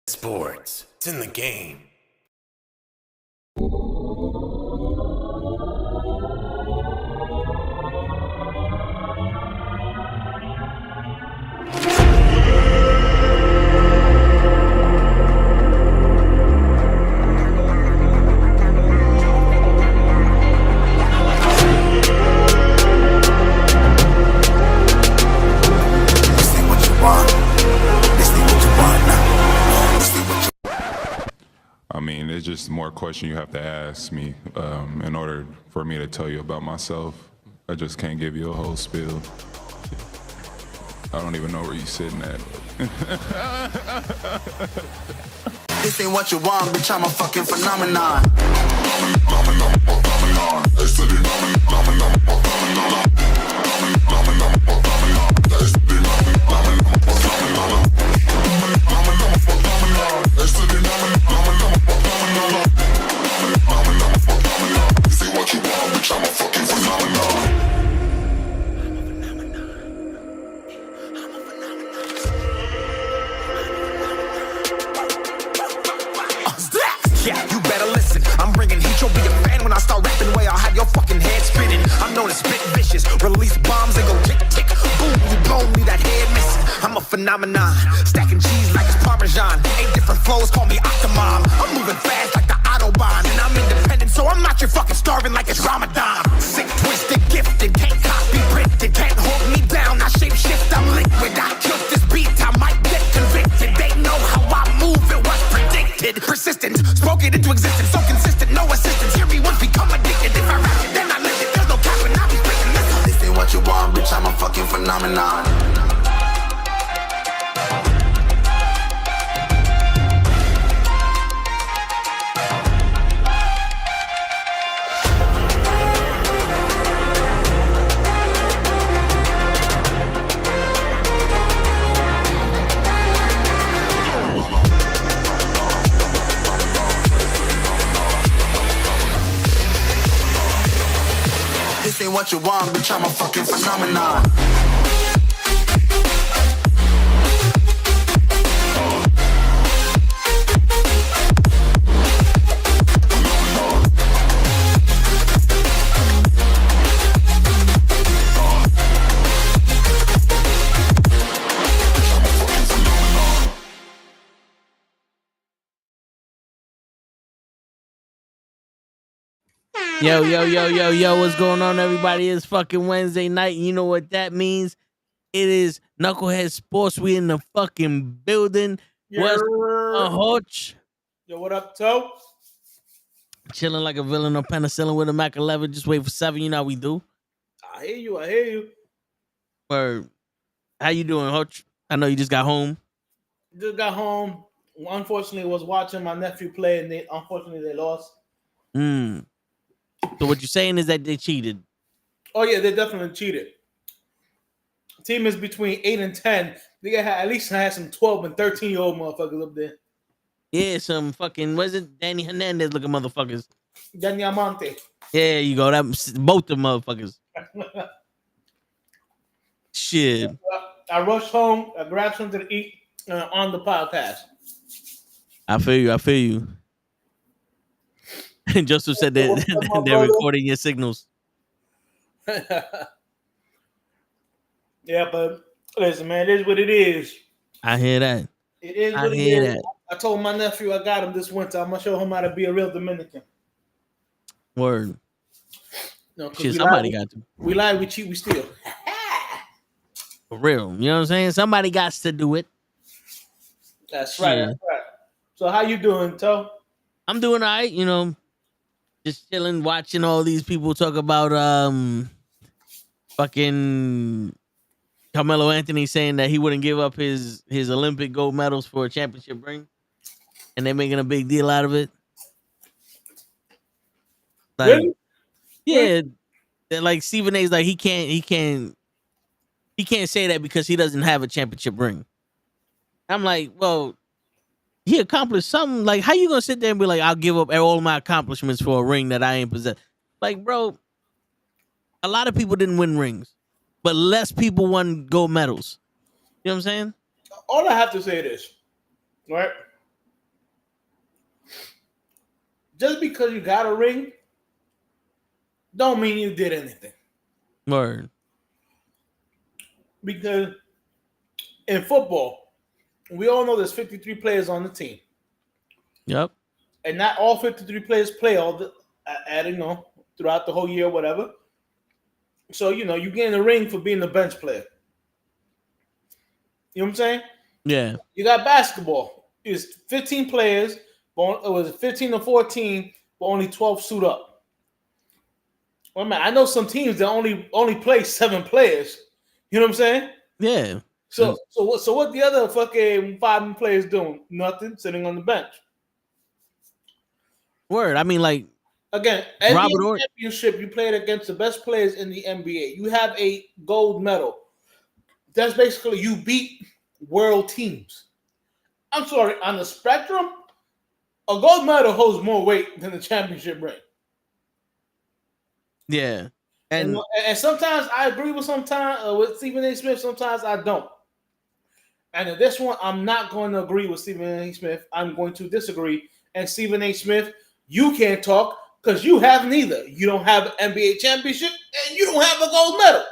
Sports. It's in the game. I mean, it's just more question you have to ask me in order for me to tell you about myself. I just can't give you a whole spiel. I don't even know where you're sitting at. This ain't what you want, bitch, I'm a fucking phenomenon. Yeah, you better listen. I'm bringing heat. You'll be a fan when I start rapping. Way I'll have your fucking head spinning. I'm known as spit vicious. Release bombs and go tick tick. Boom, you blow me that head missing. I'm a phenomenon. Stacking cheese like it's Parmesan. 8 different flows, call me Octomom. I'm moving fast like the Autobahn. And I'm independent, so I'm not your fucking starving like it's Ramadan. Sick, twisted, gifted. Can't copy, printed. Can't hold me down. I shape shift, I'm liquid. I killed this beat, I might get convicted. They know how I move, it was predicted. Persistent, spoke it into existence. So consistent, no assistance. Hear me once, become addicted. If I rap it, then I live it. There's no cap when I be breaking this. This ain't what you want, bitch, I'm a fucking phenomenon. This ain't what you want, bitch, I'm a fucking phenomenon. Yo, what's going on, everybody? It's fucking Wednesday night. You know what that means? It is Knucklehead Sports. We in the fucking building. What's Hutch? Yo, what up, Toe? Chilling like a villain on penicillin with a Mac 11. Just wait for 7. You know how we do. I hear you. Word. How you doing, Hutch? I know you just got home. Just got home. Unfortunately, was watching my nephew play, and unfortunately they lost. So what you're saying is that they cheated? Oh yeah, they definitely cheated. Team is between 8 and 10. They at least had some 12 and 13-year-old motherfuckers up there. Yeah, some fucking, was it Danny Hernandez looking motherfuckers? Diamante. Yeah, you go. That both the motherfuckers. Shit. I rushed home. I grabbed something to eat on the podcast. I feel you. And Joseph said that they're recording your signals. Yeah, but listen, man, it is what it is. I hear that. It is what it is. I told my nephew I got him this winter. I'm gonna show him how to be a real Dominican. Word. No, shit, somebody got to. We lie, we cheat, we steal. For real. You know what I'm saying? Somebody got to do it. That's right. Yeah. That's right. So how you doing, Toe? I'm doing all right, you know. Just chilling, watching all these people talk about fucking Carmelo Anthony saying that he wouldn't give up his Olympic gold medals for a championship ring, and they're making a big deal out of it. Like, Really? yeah, like Stephen A's like he can't say that because he doesn't have a championship ring. I'm like, well, he accomplished something. Like, how you gonna sit there and be like, I'll give up all my accomplishments for a ring that I ain't possess? Like, bro, a lot of people didn't win rings, but less people won gold medals. You know what I'm saying? All I have to say is this, right? just because you got a ring, don't mean you did anything. Word. Because in football, we all know there's 53 players on the team. Yep. And not all 53 players play throughout the whole year or whatever. So, you get in the ring for being the bench player. You know what I'm saying? Yeah. You got basketball. It's 15 players, but it was 15 to 14, but only 12 suit up. Well, man, I know some teams that only play 7 players. You know what I'm saying? Yeah. So what the other fucking 5 players doing? Nothing, sitting on the bench. Word. I mean, like, again, NBA championship, you played against the best players in the NBA. You have a gold medal. That's basically you beat world teams. I'm sorry, on the spectrum, a gold medal holds more weight than the championship ring. Yeah. And sometimes I agree with with Stephen A. Smith, sometimes I don't. And in this one, I'm not going to agree with Stephen A. Smith. I'm going to disagree. And Stephen A. Smith, you can't talk because you have neither. You don't have an NBA championship and you don't have a gold medal.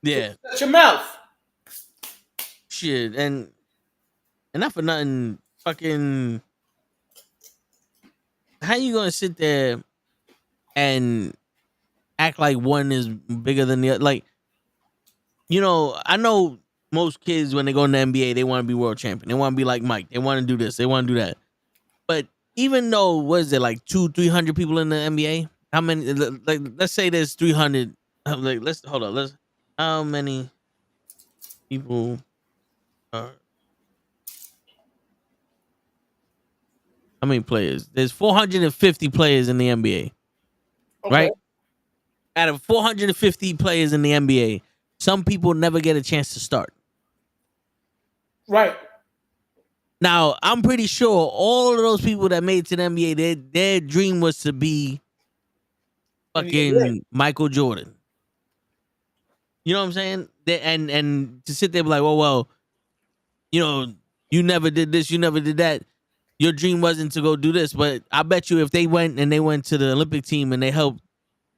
Yeah. So shut your mouth. Shit. And not for nothing, fucking, how you gonna sit there and act like one is bigger than the other? Like, I know most kids when they go in the NBA, they want to be world champion. They want to be like Mike. They want to do this. They want to do that. But even though, what is it, like 200-300 people in the NBA? How many? Like, let's say there's 300. Like, how many people are? How many players? There's 450 players in the NBA, Okay. right? Out of 450 players in the NBA, some people never get a chance to start. Right. Now, I'm pretty sure all of those people that made it to the NBA, their dream was to be fucking Michael Jordan. You know what I'm saying? And to sit there and be like, well, you never did this, you never did that. Your dream wasn't to go do this, but I bet you if they went to the Olympic team and they helped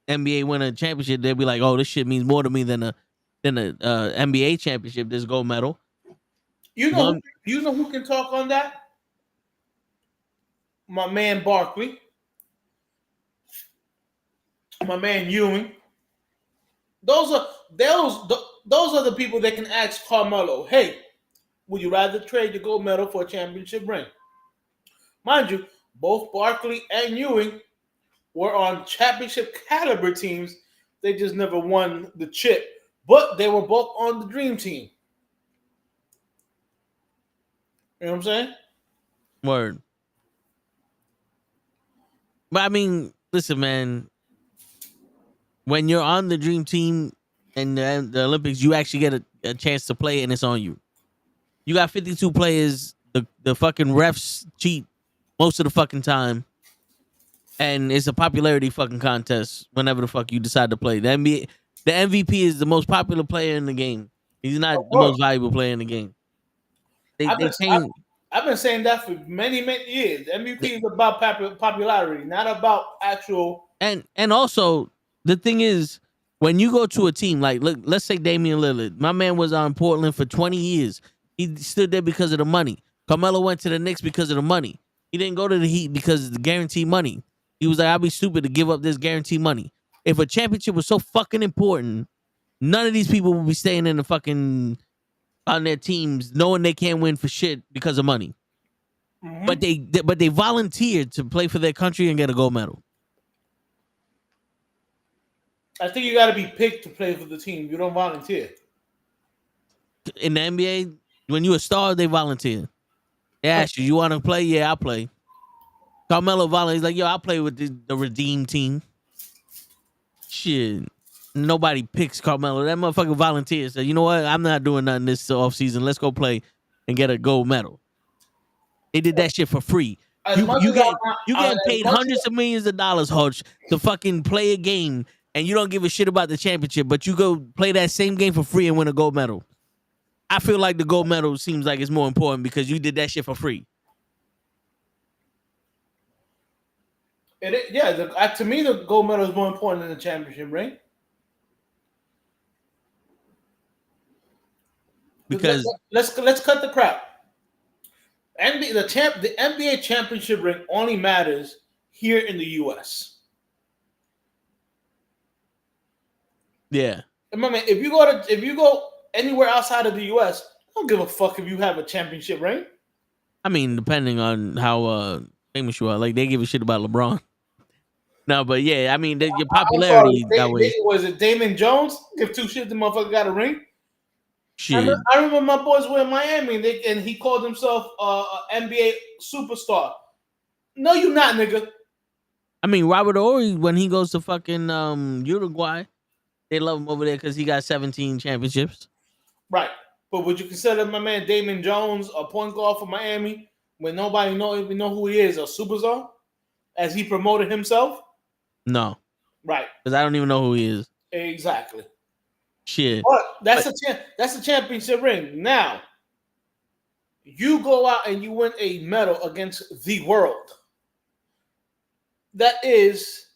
NBA win a championship, they'd be like, oh, this shit means more to me than a NBA championship, this gold medal. You know who can talk on that? My man Barkley. My man Ewing. Those are the people that can ask Carmelo, hey, would you rather trade your gold medal for a championship ring? Mind you, both Barkley and Ewing were on championship caliber teams. They just never won the chip. But they were both on the dream team. You know what I'm saying? Word. But I mean, listen, man. When you're on the dream team and the Olympics, you actually get a chance to play, and it's on you. You got 52 players. The fucking refs cheat most of the fucking time, and it's a popularity fucking contest whenever the fuck you decide to play. The MVP is the most popular player in the game. He's not the most valuable player in the game. I've been saying that for many years. The MVP is about popularity, not about actual. And also the thing is, when you go to a team like, look, let's say Damian Lillard, my man was on Portland for 20 years. He stood there because of the money. Carmelo went to the Knicks because of the money. He didn't go to the Heat because of the guaranteed money. He was like, I'd be stupid to give up this guaranteed money. If a championship was so fucking important, none of these people would be staying in the fucking on their teams knowing they can't win for shit because of money. Mm-hmm. But they volunteered to play for their country and get a gold medal. I think you got to be picked to play for the team. You don't volunteer. In the NBA, when you're a star, they volunteer. They ask you want to play? Yeah, I'll play. Carmelo volunteers. He's like, yo, I'll play with the Redeem team. Shit. Nobody picks Carmelo. That motherfucker volunteers. Said, you know what? I'm not doing nothing this offseason. Let's go play and get a gold medal. They did that shit for free. You get paid hundreds of millions of dollars, Hodge, to fucking play a game, and you don't give a shit about the championship, but you go play that same game for free and win a gold medal. I feel like the gold medal seems like it's more important because you did that shit for free. To me, the gold medal is more important than the championship ring. Because let's cut the crap. The NBA championship ring only matters here in the U.S. yeah, My man, if you go anywhere outside of the U.S., I don't give a fuck if you have a championship ring. I mean, depending on how famous you are, like they give a shit about LeBron. No, but yeah, I mean, your I'm sorry, popularity that way. was it Damon Jones? Give two shits the motherfucker got a ring. Shit. I remember my boys were in Miami and he called himself an NBA superstar. No, you not, nigga. I mean, Robert Horry, when he goes to fucking Uruguay, they love him over there because he got 17 championships. Right. But would you consider my man Damon Jones a point guard for Miami when nobody even know who he is, a superstar, as he promoted himself? No. Right. Because I don't even know who he is. Exactly. Shit. But that's a championship ring. Now, you go out and you win a medal against the world. That is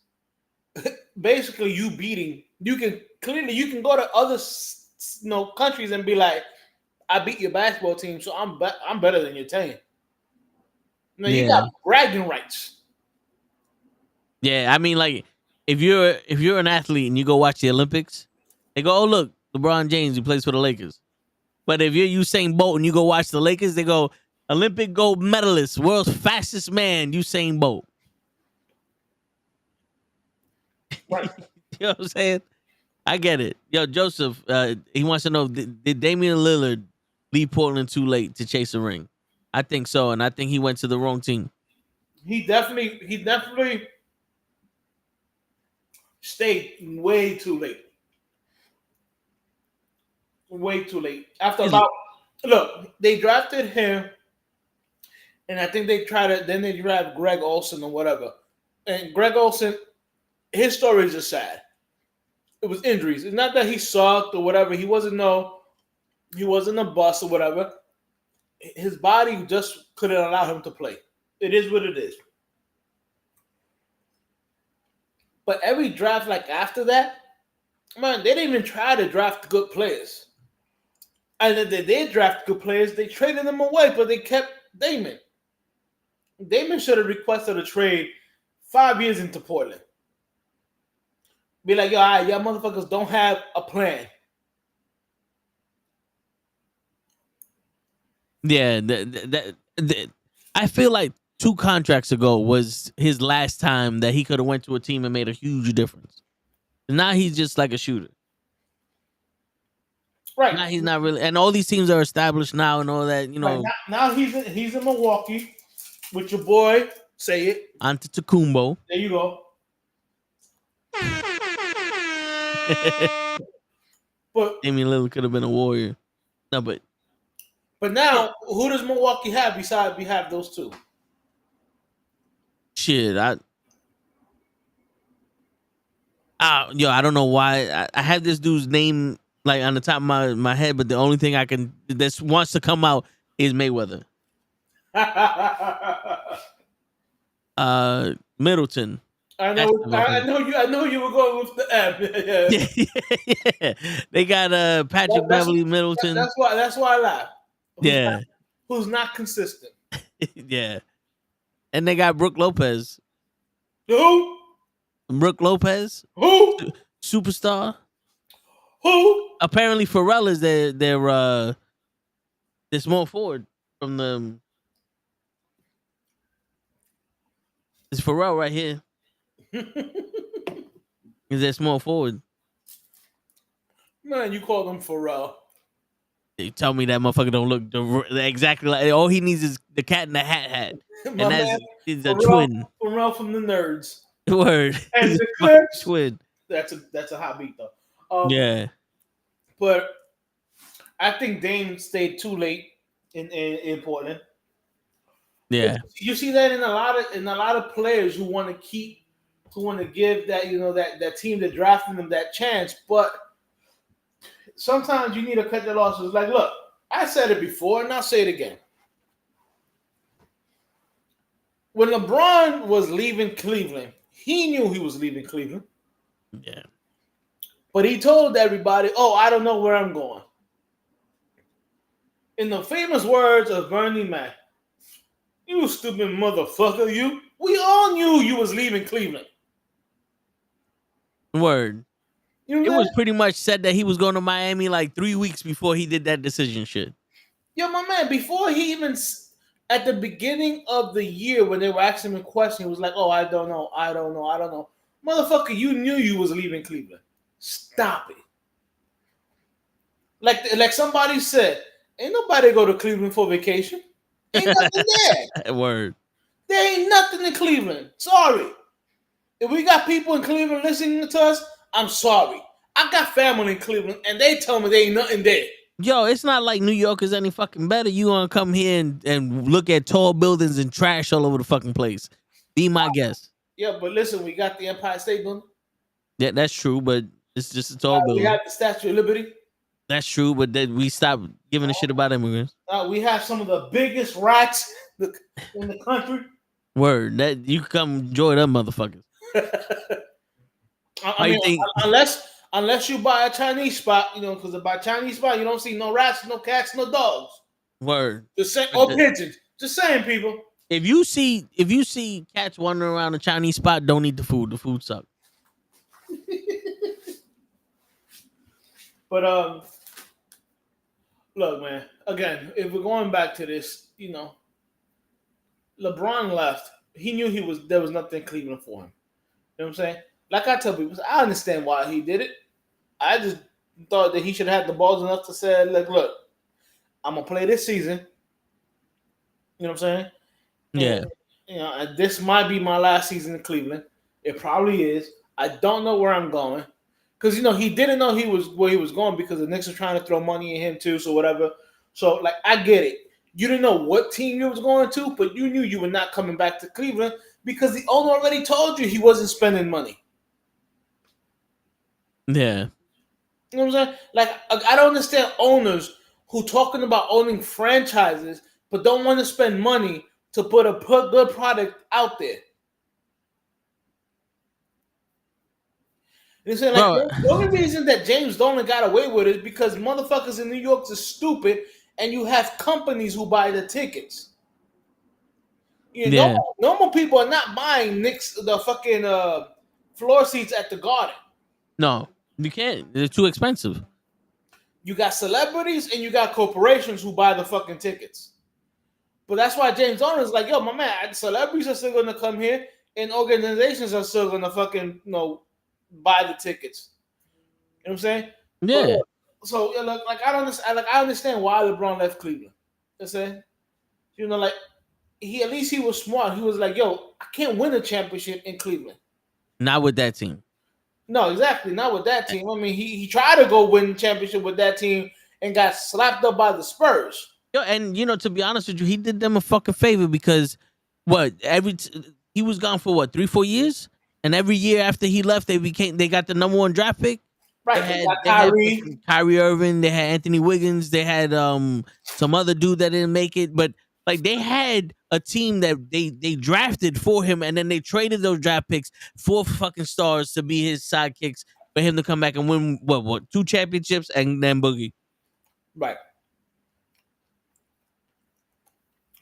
basically you beating. You can go to other countries and be like, I beat your basketball team, so I'm better than your team. Now you got bragging rights. Yeah, I mean, like if you're an athlete and you go watch the Olympics, they go, "Oh look, LeBron James, he plays for the Lakers." But if you're Usain Bolt and you go watch the Lakers, they go, "Olympic gold medalist, world's fastest man, Usain Bolt." Right. You know what I'm saying? I get it. Yo, Joseph, he wants to know, did Damian Lillard leave Portland too late to chase a ring? I think so, and I think he went to the wrong team. He definitely stayed way too late. Way too late. They drafted him, and I think they draft Greg Olson or whatever. And Greg Olson, his story is just sad. It was injuries. It's not that he sucked or whatever. He wasn't a bust or whatever. His body just couldn't allow him to play. It is what it is. But every draft like after that, man, they didn't even try to draft good players. And if they did draft good players, they traded them away, but they kept Damon. Damon should have requested a trade 5 years into Portland. Be like, yo, all right, y'all motherfuckers don't have a plan. Yeah, I feel like 2 contracts ago was his last time that he could have went to a team and made a huge difference. Now he's just like a shooter. Right. Now he's not really, and all these teams are established now and all that, you know. Right. Now he's in Milwaukee with your boy. Say it. Antetokounmpo. There you go. But Damian Lillard could have been a Warrior. No, but now who does Milwaukee have besides we have those two? shit, I don't know why I had this dude's name like on the top of my head, but the only thing that wants to come out is Mayweather. Middleton. I know you were going with the M. Yeah. They got Patrick Beverly Middleton. That's why I laugh. Who's not consistent? Yeah. And they got Brooke Lopez. Who? Brooke Lopez? Who? Superstar? Who? Apparently Pharrell is their small forward from the. It's Pharrell right here. Is that small forward? Man, you call them Pharrell. They tell me that motherfucker don't look exactly like. All he needs is the cat in the hat, and he's a twin. Pharrell from the Nerds. Word. And the Clips. Twin. That's a hot beat though. Yeah. But I think Dame stayed too late in Portland. Yeah. You see that in a lot of players who want to give that that team that drafted them that chance, but sometimes you need to cut their losses. Like, look, I said it before and I'll say it again. when LeBron was leaving Cleveland, he knew he was leaving Cleveland. Yeah. But he told everybody, "Oh, I don't know where I'm going." In the famous words of Bernie Mac, "You stupid motherfucker, you. We all knew you was leaving Cleveland." Word. You know It what I'm was saying? pretty much said that he was going to Miami like 3 weeks before he did that decision shit. Yo, my man, before he even, at the beginning of the year when they were asking him a question, he was like, "Oh, I don't know. I don't know. I don't know." Motherfucker, you knew you was leaving Cleveland. Stop it. Like somebody said, ain't nobody go to Cleveland for vacation. Ain't nothing there. Word. There ain't nothing in Cleveland. Sorry. If we got people in Cleveland listening to us, I'm sorry. I got family in Cleveland, and they tell me there ain't nothing there. Yo, it's not like New York is any fucking better. You gonna come here and look at tall buildings and trash all over the fucking place. Be my guest. Yeah, but listen, we got the Empire State Building. Yeah, that's true, but it's just a tall We building. have the Statue of Liberty. That's true, but then we stopped giving a shit about immigrants. We have some of the biggest rats in the country. Word. That you can come enjoy them motherfuckers. I mean, unless you buy a Chinese spot, because by Chinese spot you don't see no rats, no cats, no dogs. Word. Just saying, or pigeons. Just saying, people. If you see cats wandering around a Chinese spot, don't eat the food. The food sucks. But look, man. Again, if we're going back to this, LeBron left. He knew there was nothing in Cleveland for him. You know what I'm saying? Like I tell people, I understand why he did it. I just thought that he should have had the balls enough to say, "Look, I'm gonna play this season." You know what I'm saying? Yeah. And this might be my last season in Cleveland. It probably is. I don't know where I'm going. Because he didn't know where he was going because the Knicks are trying to throw money at him too, so whatever. So I get it. You didn't know what team you was going to, but you knew you were not coming back to Cleveland because the owner already told you he wasn't spending money. Yeah. You know what I'm saying? I don't understand owners who talking about owning franchises but don't want to spend money to put a good product out there. You know what I'm saying? The only reason that James Dolan got away with it is because motherfuckers in New York are stupid and you have companies who buy the tickets. Normal people are not buying the fucking floor seats at the Garden. No, you can't. They're too expensive. You got celebrities and you got corporations who buy the fucking tickets. But that's why James Dolan is like, "Yo, my man, celebrities are still going to come here and organizations are still going to fucking, buy the tickets." You know what I'm saying? Yeah. So I understand why LeBron left Cleveland. You know what I'm saying? He was smart. He was like, "Yo, I can't win a championship in Cleveland." Not with that team. No, exactly. Not with that team. I mean, he tried to go win the championship with that team and got slapped up by the Spurs. Yo, and to be honest with you, he did them a fucking favor because he was gone for 3-4 years, and every year after he left, they got the number 1 draft pick. Right. They had Kyrie Irving, they had Anthony Wiggins, they had some other dude that didn't make it, but they had a team that they drafted for him, and then they traded those draft picks for fucking stars to be his sidekicks for him to come back and win 2 championships and then boogie. Right.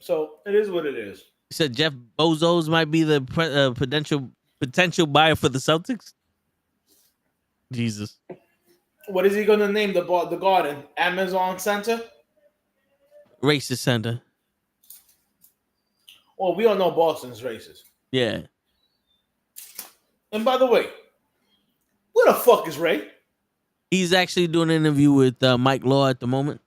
So it is what it is. He said Jeff Bezos might be the potential buyer for the Celtics. Jesus. What is he going to name the Garden? Amazon Center? Racist center. Well, we all know Boston's racist. Yeah. And by the way, where the fuck is Ray? He's actually doing an interview with Mike Law at the moment.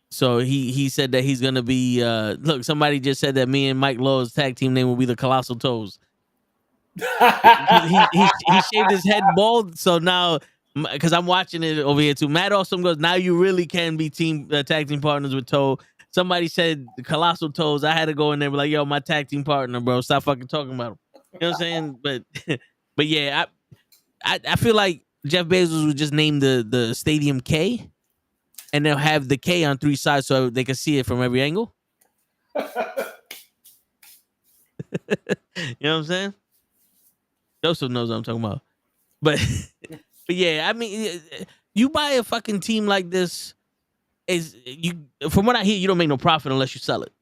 So he said that he's gonna be look, somebody just said that me and Mike Law's tag team name will be the Colossal Toes. he shaved his head bald, so now because I'm watching it over here too. Matt Awesome goes, now you really can be tag team partners with Toe. Somebody said the Colossal Toes. I had to go in there and be like, yo, my tag team partner, bro. Stop fucking talking about him. You know what I'm saying? But yeah, I feel like Jeff Bezos would just name the stadium K, and they'll have the K on 3 sides so they can see it from every angle. know what I'm saying? Joseph knows what I'm talking about. But but yeah, I mean, you buy a fucking team like this, is you from what I hear, you don't make no profit unless you sell it.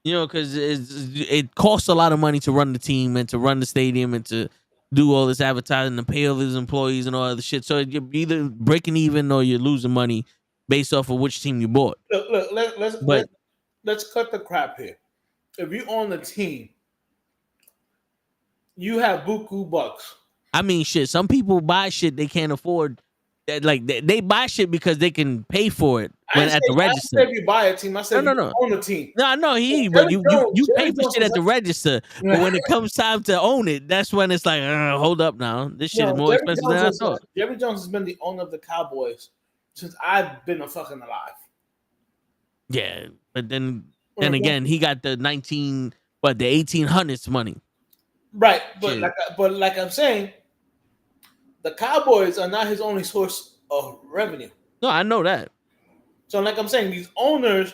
You know, because it costs a lot of money to run the team and to run the stadium and to do all this advertising and pay all these employees and all other shit. So you're either breaking even or you're losing money based off of which team you bought. Look, But let's cut the crap here. If you own the team, you have buku bucks. I mean, shit. Some people buy shit they can't afford. Like they buy shit because they can pay for it when at the register. I said if you buy a team, I said No. you own a team. No, I know but you pay for shit at the register. But when it comes time to own it, that's when it's like, hold up now. This shit is more expensive than I thought. Jerry Jones has been the owner of the Cowboys since I've been a fucking alive. Yeah, but then again, he got the 1800s money. Right, but like I'm saying, the Cowboys are not his only source of revenue. No, I know that. So, like I'm saying, these owners,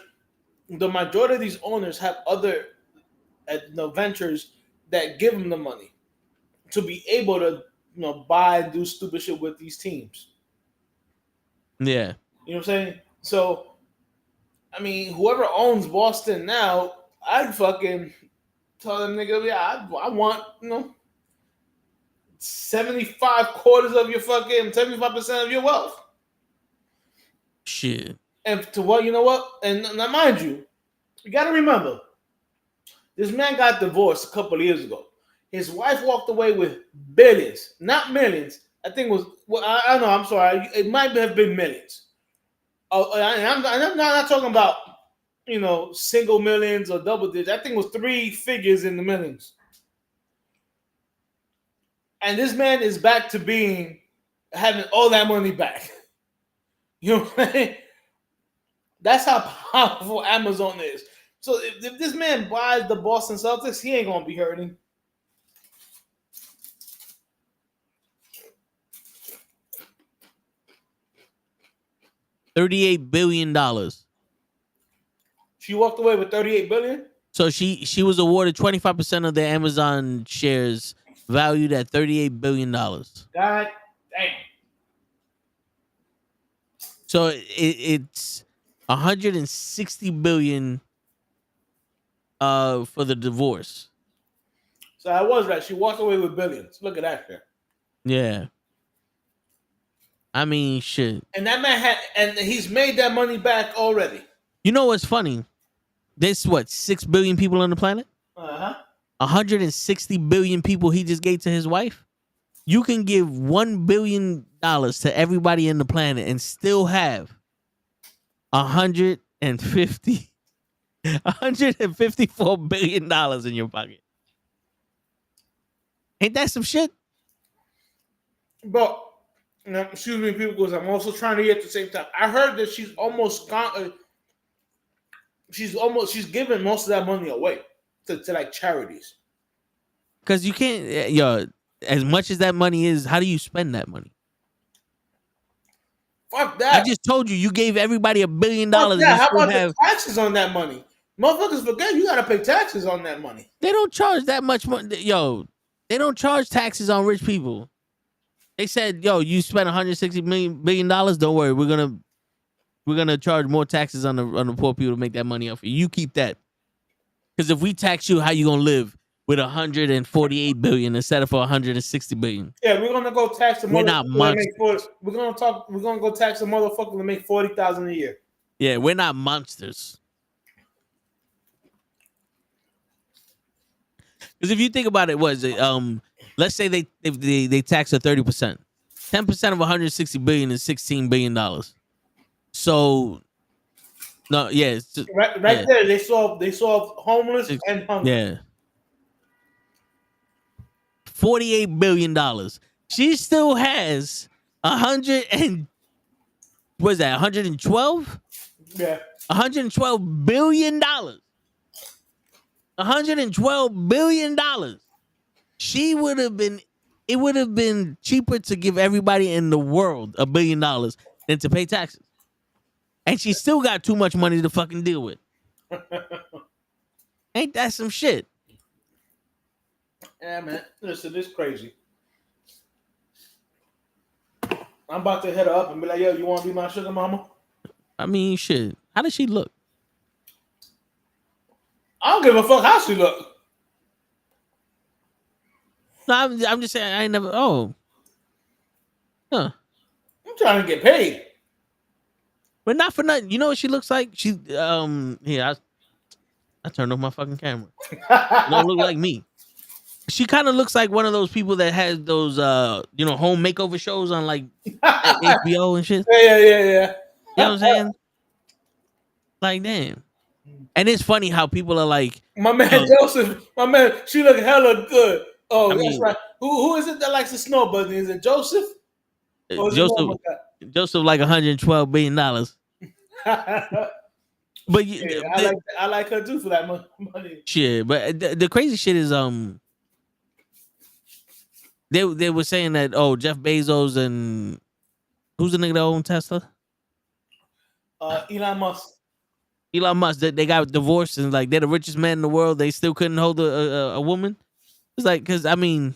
the majority of these owners have other ventures that give them the money to be able to, buy and do stupid shit with these teams. Yeah. You know what I'm saying? So, I mean, whoever owns Boston now, I'd fucking tell them, nigga, yeah, I want, 75% of your fucking 75% of your wealth. Shit. And to what, you know what? And now, mind you gotta remember, this man got divorced a couple of years ago. His wife walked away with billions, not millions. I think it was. Well, I know. I'm sorry. It might have been millions. I'm not talking about single millions or double digits. I think it was 3 figures in the millions. And this man is back to having all that money back. You know what I mean? That's how powerful Amazon is. So if this man buys the Boston Celtics, he ain't gonna be hurting. $38 billion. She walked away with $38 billion. So she was awarded 25% of the Amazon shares, valued at $38 billion. God damn. So it's 160 billion for the divorce. So I was right. She walked away with billions. Look at that shit. Yeah. I mean, shit. And that man he's made that money back already. You know what's funny? There's 6 billion people on the planet? 160 billion people he just gave to his wife. You can give $1 billion to everybody in the planet and still have $154 billion in your pocket. Ain't that some shit? But excuse me, people, because I'm also trying to get at the same time. I heard that she's almost gone. She's given most of that money away to like charities. Because you can't, as much as that money is, how do you spend that money? Fuck that. I just told you gave everybody $1 billion. Fuck that. How about the taxes on that money? Motherfuckers forget you gotta pay taxes on that money. They don't charge that much money. They don't charge taxes on rich people. They said, you spent $160 billion. Don't worry, we're gonna charge more taxes on the poor people to make that money up for you. You keep that. Because if we tax you, how you gonna live with $148 billion instead of $160 billion? Yeah, we're gonna go tax the motherfucker. We're not monsters. We're gonna go tax the motherfucker to make $40,000 a year. Yeah, we're not monsters. Because if you think about it, let's say they tax her 30%. 10% of 160 billion is $16 billion. So no, yeah, it's just, right there. They solve homeless and hunger. Yeah. $48 billion. She still has 112? Yeah. $112 billion. $112 billion. It would have been cheaper to give everybody in the world $1 billion than to pay taxes. And she still got too much money to fucking deal with. Ain't that some shit? Yeah, man. Listen, this crazy. I'm about to hit her up and be like, yo, you want to be my sugar mama? I mean, shit. How does she look? I don't give a fuck how she look. No, I'm just saying. I ain't never. Oh, huh. I'm trying to get paid. But not for nothing. You know what she looks like? She here. I turned off my fucking camera. Don't look like me. She kind of looks like one of those people that has those home makeover shows on like HBO and shit. Yeah. You know what I'm saying? Like, damn. And it's funny how people are like, My man Joseph, she look hella good. Oh, that's mean, right. Who is it that likes the snow bunny? Is it Joseph? Or is Joseph like $112 billion. But I like her too for that money. Shit, but the crazy shit is they were saying that Jeff Bezos and who's the nigga that owned Tesla? Elon Musk. Elon Musk. They got divorced and like they're the richest man in the world. They still couldn't hold a woman. It's like because I mean,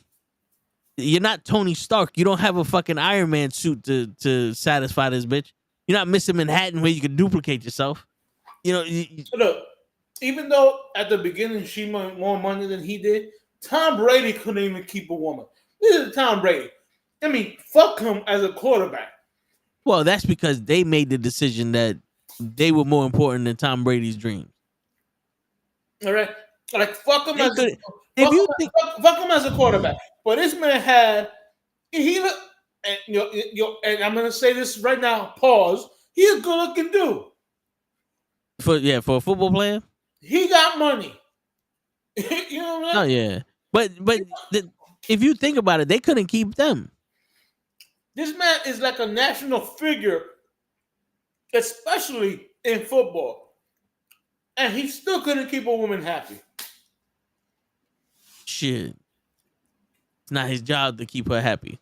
you're not Tony Stark. You don't have a fucking Iron Man suit to satisfy this bitch. You're not Mr. Manhattan where you can duplicate yourself. You know, look, even though at the beginning she made more money than he did, Tom Brady couldn't even keep a woman. This is Tom Brady. I mean, fuck him as a quarterback. Well, that's because they made the decision that they were more important than Tom Brady's dreams. All right, like fuck him fuck him as a quarterback. But this man had and I'm gonna say this right now. Pause. He's a good looking dude. For a football player, he got money. You know what I mean? Oh yeah, but if you think about it, they couldn't keep them. This man is like a national figure, especially in football, and he still couldn't keep a woman happy. Shit, it's not his job to keep her happy.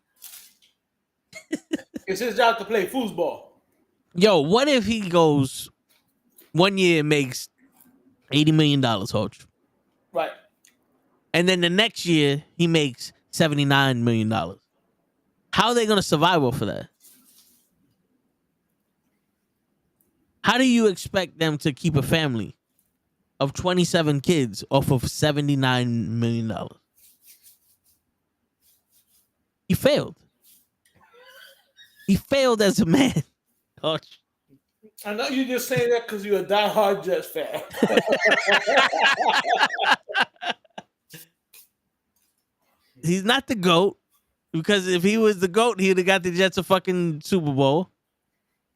It's his job to play foosball. Yo, what if he goes 1 year and makes $80 million, Hodge? Right. And then the next year he makes $79 million. How are they going to survive off of that? How do you expect them to keep a family of 27 kids off of $79 million? He failed. He failed as a man. Hodge. I know you're just saying that because you're a diehard Jets fan. He's not the GOAT, because if he was the GOAT, he'd have got the Jets a fucking Super Bowl,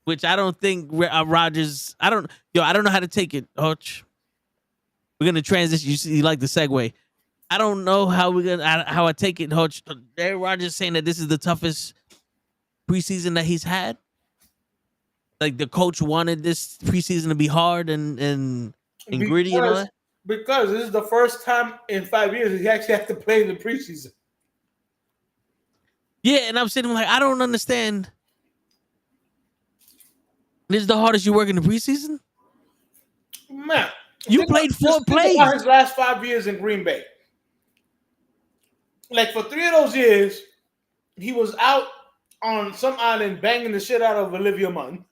which I don't think Rodgers. I don't know how to take it, Hodge. We're gonna transition. You like the segue? I don't know how I take it, Hodge. Aaron Rodgers saying that this is the toughest preseason that he's had. Like the coach wanted this preseason to be hard and gritty and all that. Because this is the first time in 5 years he actually has to play in the preseason. Yeah, and I'm sitting like, I don't understand. This is the hardest you work in the preseason? Man, you played 4 plays. His last 5 years in Green Bay. Like for 3 of those years, he was out on some island banging the shit out of Olivia Munn.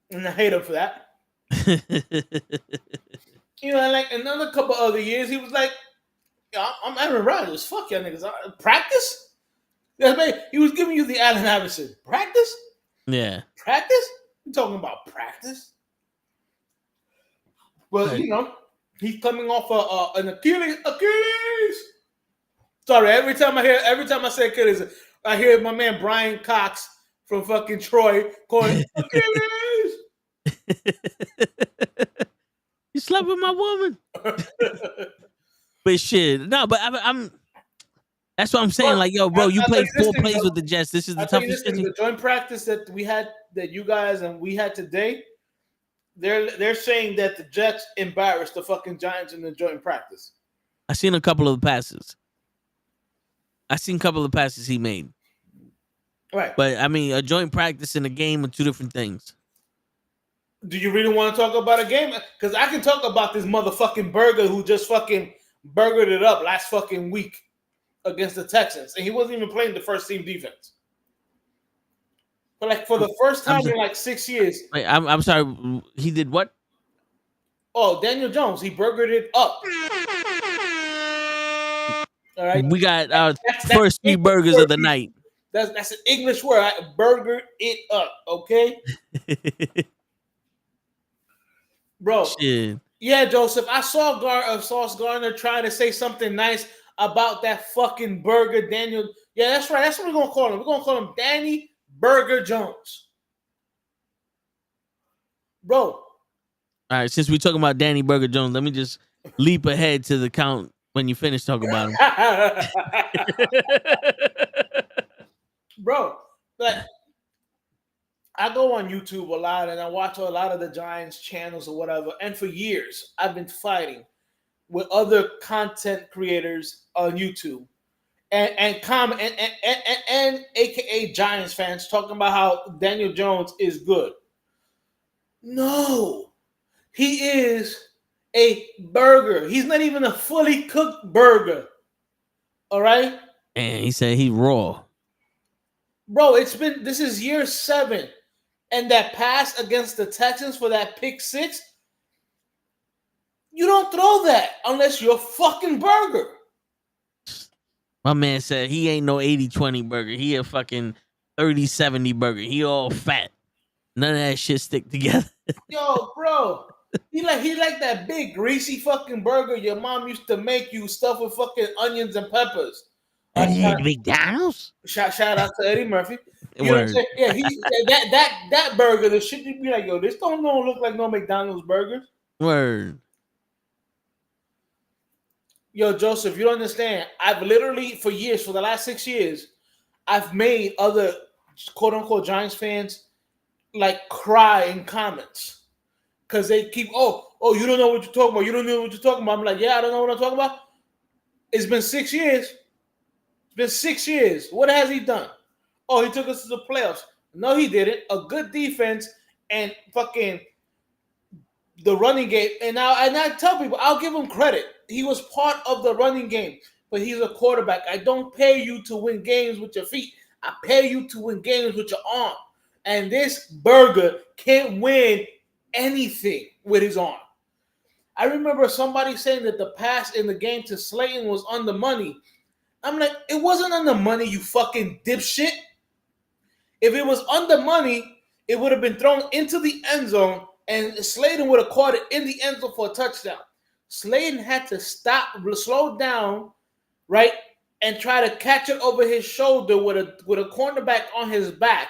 And I hate him for that. Like another couple other years, he was like, I'm Aaron Rodgers. Fuck y'all niggas. Practice? He was giving you the Allen Iverson. Practice? Yeah. Practice? You talking about practice? Well, he's coming off an Achilles. Sorry, every time I say Achilles, I hear my man Brian Cox from fucking Troy calling Achilles. You slept with my woman. But shit, no. But I'm. That's what I'm saying. Like, yo, bro, you played 4 plays with the Jets. This is the toughest thing. The joint practice that we had, that you guys and we had today, they're saying that the Jets embarrassed the fucking Giants in the joint practice. I seen a couple of passes. He made. Right. But I mean, a joint practice and a game are 2 different things. Do you really want to talk about a game? Because I can talk about this motherfucking burger who just fucking burgered it up last fucking week against the Texans, and he wasn't even playing the first team defense. But like for the first time in like 6 years. Wait, I'm sorry. He did what? Oh, Daniel Jones, he burgered it up. All right. We got our That's first 3 burgers of the night. That's an English word. I burgered it up. Okay, bro. Shit. Yeah, Joseph. I saw Sauce Gardner trying to say something nice about that fucking burger, Daniel. Yeah, that's right. That's what we're gonna call him. We're gonna call him Danny Burger Jones, bro. All right, since we're talking about Danny Burger Jones, let me just leap ahead to the count when you finish talking about him. Bro, like I go on YouTube a lot and I watch a lot of the Giants channels or whatever. And for years, I've been fighting with other content creators on YouTube and AKA Giants fans talking about how Daniel Jones is good. No, he is a burger. He's not even a fully cooked burger. All right. And he said he's raw. Bro, this is year 7. And that pass against the Texans for that pick 6, you don't throw that unless you're a fucking burger. My man said he ain't no 80-20 burger. He a fucking 30-70 burger. He all fat. None of that shit stick together. Yo, bro. He like that big greasy fucking burger your mom used to make you stuff with fucking onions and peppers. McDonald's? Shout out to Eddie Murphy. You know what I'm saying? Yeah, that burger, the shit you'd be like, yo, this don't look like no McDonald's burgers. Word. Yo, Joseph, you don't understand. I've literally, for years, for the last 6 years, I've made other quote-unquote Giants fans like cry in comments. Because they keep, oh, you don't know what you're talking about. You don't know what you're talking about. I'm like, yeah, I don't know what I'm talking about. It's been 6 years. It's been 6 years. What has he done? Oh, he took us to the playoffs. No, he didn't. A good defense and fucking the running game. And I tell people, I'll give him credit. He was part of the running game, but he's a quarterback. I don't pay you to win games with your feet. I pay you to win games with your arm. And this burger can't win anything with his arm. I remember somebody saying that the pass in the game to Slayton was on the money. I'm like, it wasn't on the money, you fucking dipshit. If it was on the money, it would have been thrown into the end zone and Slayton would have caught it in the end zone for a touchdown. Slayton had to slow down, right, and try to catch it over his shoulder with a cornerback on his back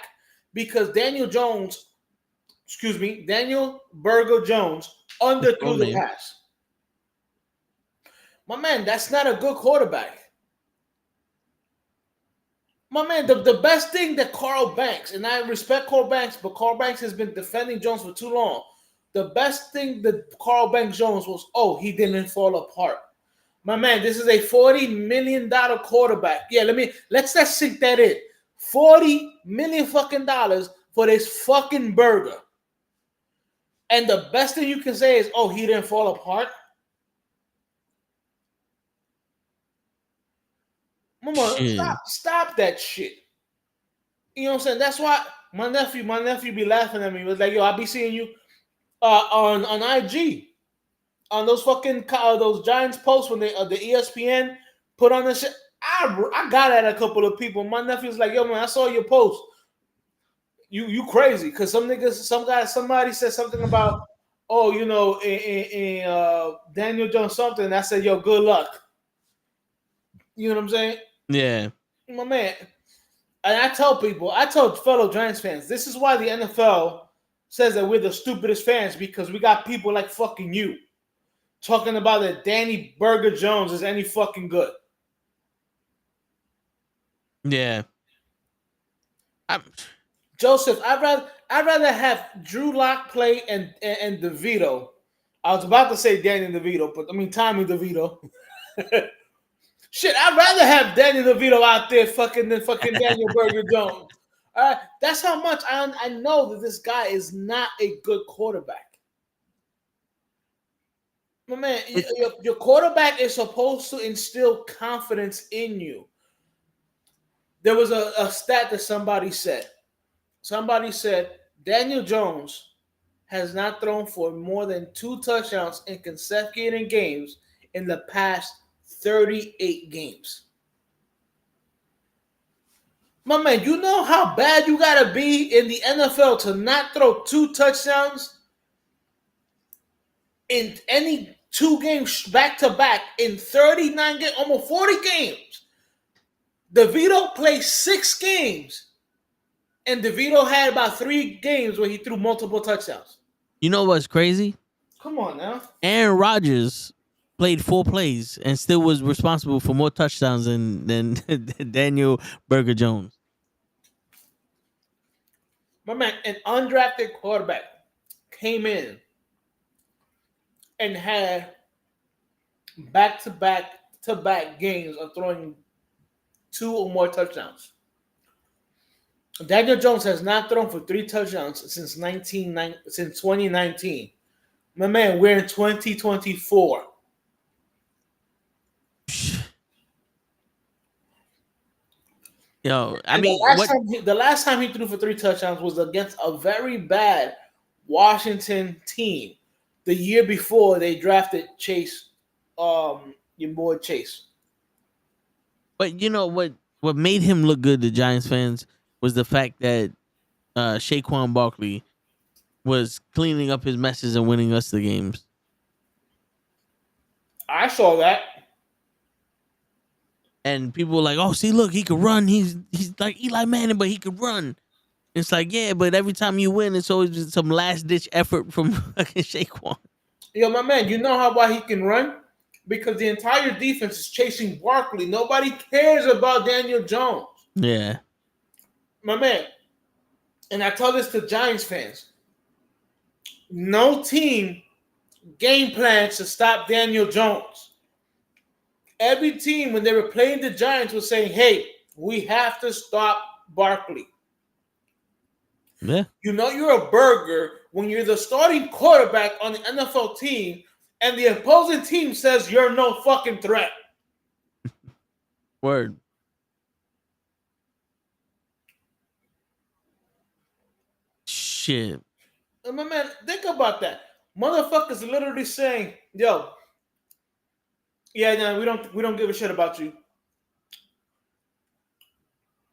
because Daniel Burger Jones underthrew the pass. My man, that's not a good quarterback. My man, the best thing that Carl Banks, and I respect Carl Banks, but Carl Banks has been defending Jones for too long. The best thing that Carl Banks Jones was, he didn't fall apart. My man, this is a $40 million quarterback. Yeah, let's just sink that in. $40 million fucking dollars for this fucking burger. And the best thing you can say is, he didn't fall apart. Mama, stop that shit. You know what I'm saying? That's why my nephew be laughing at me. He was like, yo, I be seeing you on IG. On those fucking those Giants posts when they the ESPN put on the shit. I got at a couple of people. My nephew's like, yo, man, I saw your post. You crazy. Because somebody said something about, Daniel Jones something. And I said, yo, good luck. You know what I'm saying? Yeah. My man. And I tell fellow Giants fans, this is why the NFL says that we're the stupidest fans, because we got people like fucking you talking about that Danny Burger Jones is any fucking good. Yeah. Joseph, I'd rather have Drew Lock play and DeVito. I was about to say Danny DeVito, but I mean Tommy DeVito. Shit, I'd rather have Danny DeVito out there than fucking Daniel Burger Jones. That's how much I know that this guy is not a good quarterback. My man, your quarterback is supposed to instill confidence in you. There was a stat that somebody said. Somebody said Daniel Jones has not thrown for more than 2 touchdowns in consecutive games in the past 38 games. My man, you know how bad you gotta be in the NFL to not throw 2 touchdowns in any 2 games back to back in 39 games, almost 40 games. DeVito played 6 games, and DeVito had about 3 games where he threw multiple touchdowns. You know what's crazy? Come on now. Aaron Rodgers played 4 plays and still was responsible for more touchdowns than Daniel Burger Jones. My man, an undrafted quarterback came in and had back-to-back games of throwing 2 or more touchdowns. Daniel Jones has not thrown for 3 touchdowns since 2019. My man, we're in 2024. Yo, I And mean, the last time he threw for 3 touchdowns was against a very bad Washington team. The year before they drafted Chase, your boy Chase. but you know what made him look good to Giants fans was the fact that Saquon Barkley was cleaning up his messes and winning us the games. I saw that. And people were like, "Oh, see, look, he could run. He's like Eli Manning, but he could run." It's like, yeah, but every time you win, it's always just some last ditch effort from fucking Saquon. Yo, my man, you know why he can run? Because the entire defense is chasing Barkley. Nobody cares about Daniel Jones. Yeah, My man, and I tell this to Giants fans. No team game plans to stop Daniel Jones. Every team, when they were playing the Giants, was saying, hey, we have to stop Barkley. yeah. You know you're a burger when you're the starting quarterback on the NFL team and the opposing team says you're no fucking threat. Word. Shit. And my man, think about that. Motherfuckers literally saying, yo, yeah, no, we don't give a shit about you.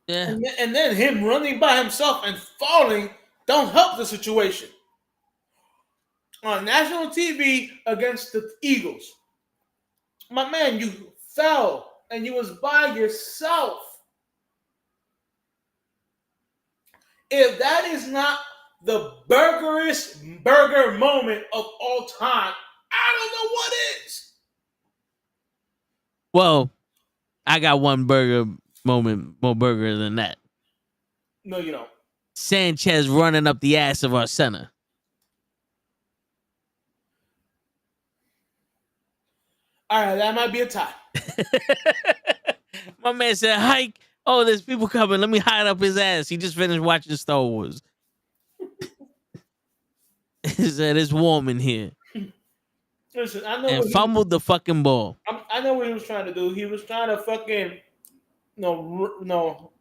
Yeah. And then him running by himself and falling don't help the situation. On national TV against the Eagles, my man, you fell and you was by yourself. If that is not the burgerest burger moment of all time, I don't know what is. Well, I got one burger moment more burger than that. No, you don't. Sanchez running up the ass of our center. All right, that might be a tie. My man said, hike. Oh, there's people coming. Let me hide up his ass. He just finished watching Star Wars. He said, it's warm in here. Listen, I know. And fumbled the fucking ball. I know what he was trying to do. He was trying to fucking, no,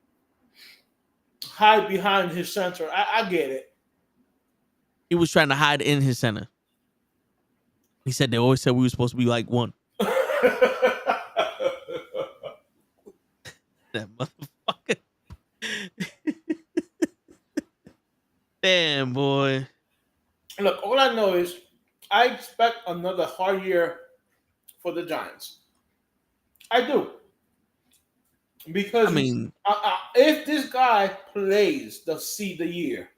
hide behind his center. I get it. He was trying to hide in his center. He said they always said we were supposed to be like one. That motherfucker. Damn, boy. Look, all I know is I expect another hard year for the Giants. I do. Because I mean, if this guy plays the year,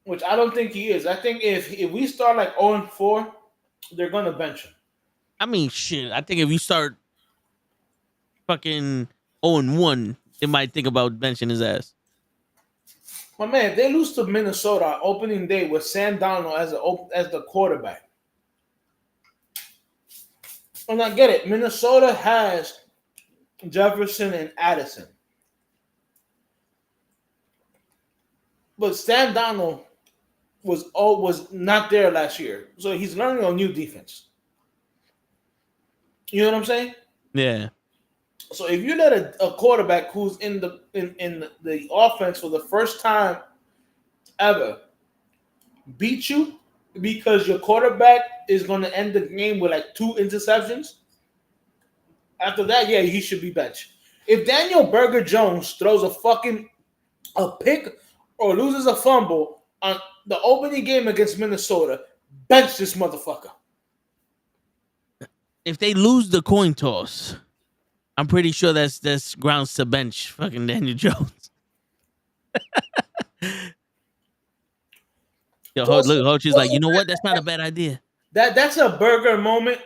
which I don't think he is, I think if we start like 0-4, they're gonna bench him. I mean, shit. I think if you start fucking 0-1, they might think about benching his ass. My man, if they lose to Minnesota opening day with Sam Darnold as the quarterback. And I get it. Minnesota has Jefferson and Addison. But Sam Darnold was not there last year. So he's learning a new defense. You know what I'm saying? Yeah. So if you let a quarterback who's in the offense for the first time ever beat you because your quarterback is going to end the game with like 2 interceptions, after that, yeah, he should be benched. If Daniel Berger Jones throws a pick or loses a fumble on the opening game against Minnesota, bench this motherfucker. If they lose the coin toss, I'm pretty sure that's grounds to bench fucking Daniel Jones. Yo, look, Hoach is like, you know what? That's not a bad idea. That's a Berger moment.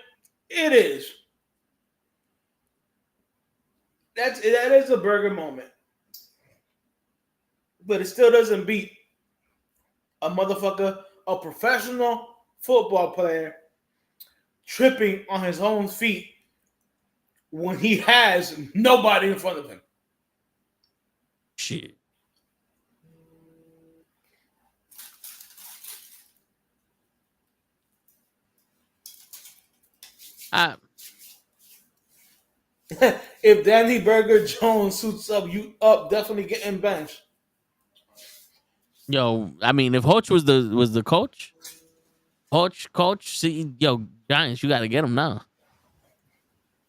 It is. That is a Berger moment. But it still doesn't beat a motherfucker, a professional football player tripping on his own feet when he has nobody in front of him. Shit. If Danny Berger Jones suits up, you up definitely getting benched. Yo, I mean, if Hoach was the coach, coach, see, yo, Giants, you got to get him now.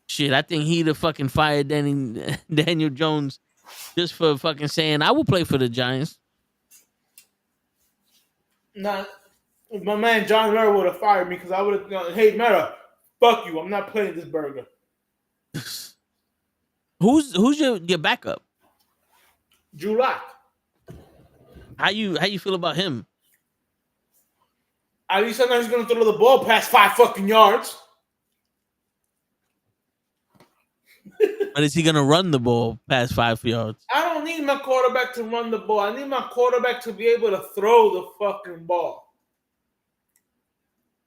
Shit, I think he'd have fucking fired Daniel Jones just for fucking saying, I will play for the Giants. Nah, my man John Murray would have fired me because I would have gone, hey, Murray, fuck you. I'm not playing this burger. Who's your backup? Drew Lock. How you feel about him? At least I know he's going to throw the ball past 5 fucking yards. But is he going to run the ball past 5 yards? I don't need my quarterback to run the ball. I need my quarterback to be able to throw the fucking ball.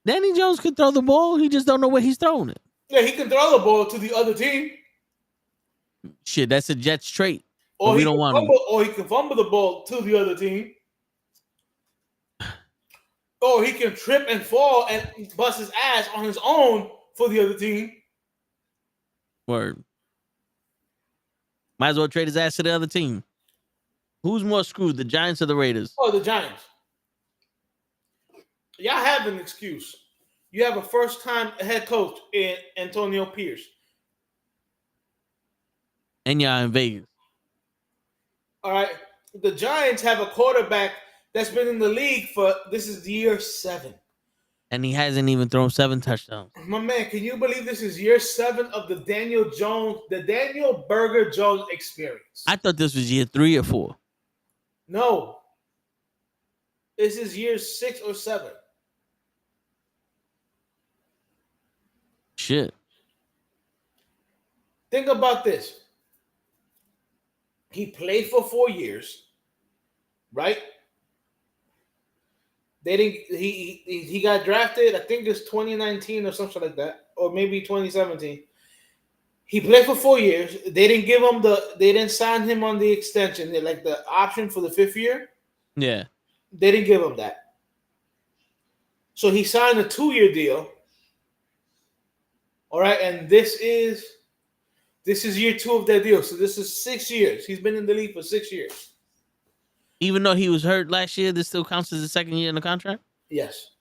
Danny Jones can throw the ball. He just don't know where he's throwing it. Yeah, he can throw the ball to the other team. Shit, that's a Jets trait. Or we don't want him. Or he can fumble the ball to the other team. Or he can trip and fall and bust his ass on his own for the other team. Word. Might as well trade his ass to the other team. Who's more screwed, the Giants or the Raiders? Oh, the Giants. Y'all have an excuse. You have a first-time head coach in Antonio Pierce. And y'all in Vegas. All right. The Giants have a quarterback that's been in the league for, this is year 7. And he hasn't even thrown 7 touchdowns. My man, can you believe this is year 7 of the Daniel Berger Jones experience? I thought this was year 3 or 4. No. This is year 6 or 7. Shit. Think about this. He played for 4 years, right? They didn't. He got drafted. I think it's 2019 or something like that, or maybe 2017. He played for 4 years. They didn't give him They didn't sign him on the extension. They like the option for the 5th year. Yeah. They didn't give him that. So he signed a 2-year deal. All right, and this is year 2 of that deal. So this is 6 years. He's been in the league for 6 years. Even though he was hurt last year, this still counts as the 2nd year in the contract? Yes.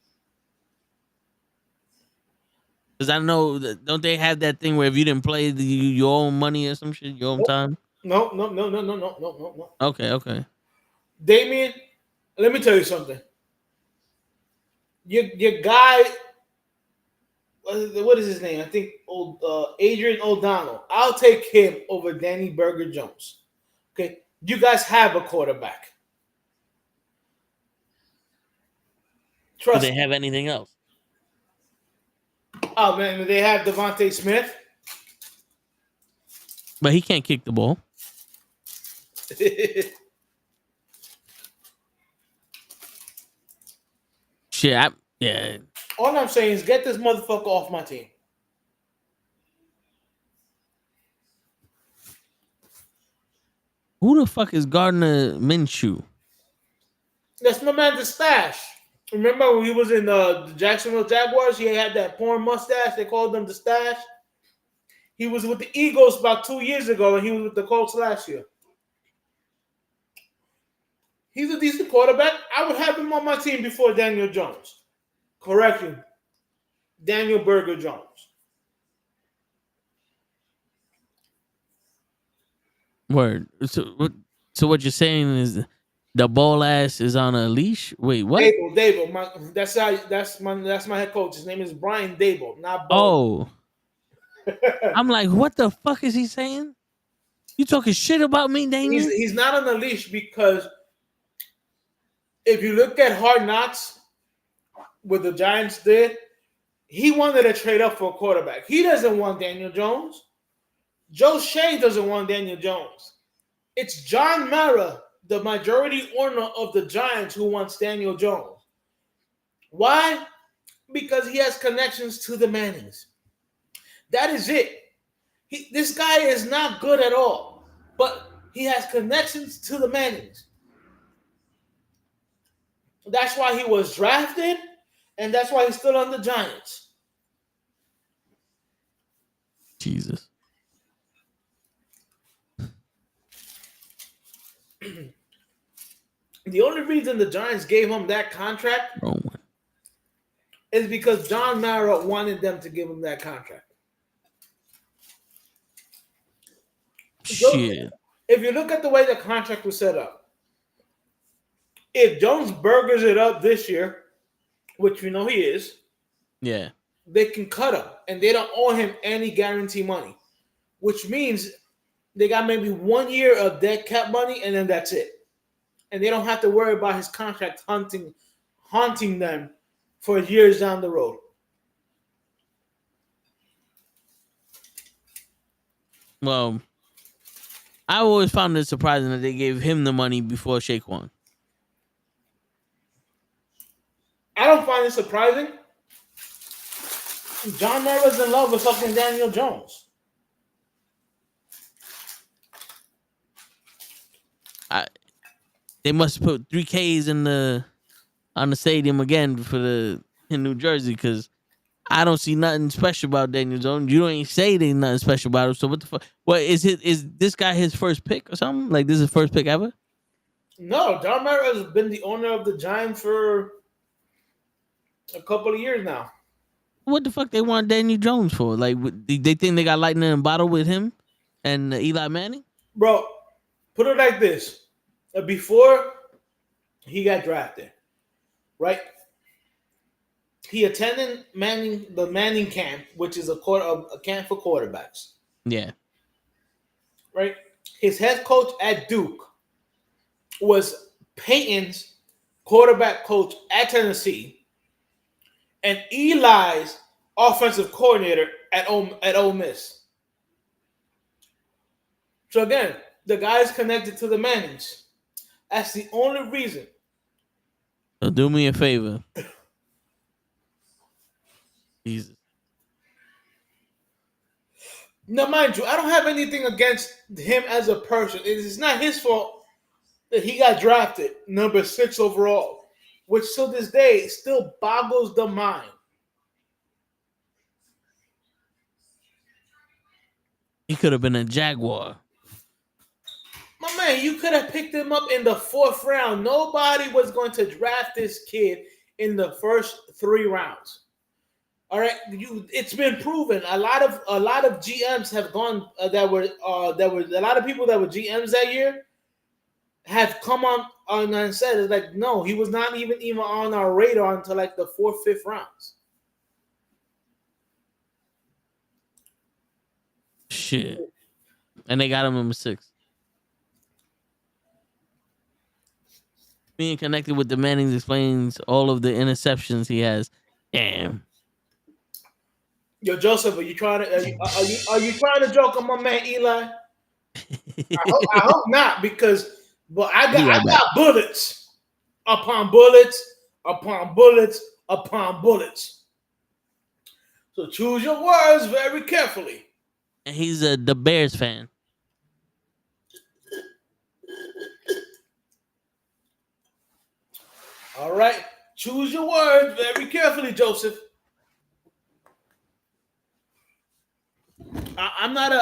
Because I know, don't they have that thing where if you didn't play, your own money or some shit, your own time? No. Okay. Damien, let me tell you something. Your guy, what is his name? I think Adrian O'Donnell. I'll take him over Danny Berger Jones. Okay, you guys have a quarterback. Trust Do they me. have anything else? Oh man, they have Devontae Smith. But he can't kick the ball. Shit, yeah. All I'm saying is get this motherfucker off my team. Who the fuck is Gardner Minshew? That's my man, the stash. Remember when he was in the Jacksonville Jaguars? He had that porn mustache. They called him the Stash. He was with the Eagles about 2 years ago, and he was with the Colts last year. He's a decent quarterback. I would have him on my team before Daniel Jones. Correction. Daniel Burger Jones. Word. So what you're saying is the ball ass is on a leash? Wait, what? Dable. That's my head coach. His name is Brian Dable, not Bo. Oh. I'm like, what the fuck is he saying? You talking shit about me, Daniel? He's not on the leash because if you look at Hard Knocks, what the Giants did, he wanted to trade up for a quarterback. He doesn't want Daniel Jones. Joe Shea doesn't want Daniel Jones. It's John Mara, the majority owner of the Giants, who wants Daniel Jones. Why? Because he has connections to the Mannings. That is it. This guy is not good at all, but he has connections to the Mannings. That's why he was drafted, and that's why he's still on the Giants. Jesus. The only reason the Giants gave him that contract is because John Mara wanted them to give him that contract. Shit. If you look at the way the contract was set up, if Jones burgers it up this year, which we know he is, yeah, they can cut him, and they don't owe him any guarantee money, which means they got maybe 1 year of dead cap money, and then that's it. And they don't have to worry about his contract haunting them for years down the road. Well, I always found it surprising that they gave him the money before Saquon. I don't find it surprising. John Mara's in love with fucking Daniel Jones. They must put 3Ks on the stadium again in New Jersey, because I don't see nothing special about Daniel Jones. You don't even say there's nothing special about him. So what the fuck? What is it? Is this guy his first pick or something? Like, this is his first pick ever? No, John Mara has been the owner of the Giants for a couple of years now. What the fuck they want Daniel Jones for? Like, they think they got lightning in a bottle with him and Eli Manning? Bro, put it like this. Before he got drafted, right? He attended the Manning camp, which is a camp for quarterbacks. Yeah. Right? His head coach at Duke was Peyton's quarterback coach at Tennessee, and Eli's offensive coordinator at Ole Miss. So again, the guy is connected to the Mannings. That's the only reason. So do me a favor. Jesus. Now, mind you, I don't have anything against him as a person. It's not his fault that he got drafted number 6 overall, which till this day still boggles the mind. He could have been a Jaguar. My man, you could have picked him up in the 4th round. Nobody was going to draft this kid in the first 3 rounds. All right, it's been proven. A lot of GMs have gone that were a lot of people that were GMs that year have come on and said it's like, no, he was not even on our radar until like the 4th, 5th rounds. Shit. And they got him number 6. Being connected with the Mannings explains all of the interceptions he has. Damn. Yo, Joseph, are you trying to joke on my man Eli? I hope not, because I got bullets upon bullets upon bullets upon bullets. So choose your words very carefully. And he's the Bears fan. All right. Choose your words very carefully, Joseph. I'm not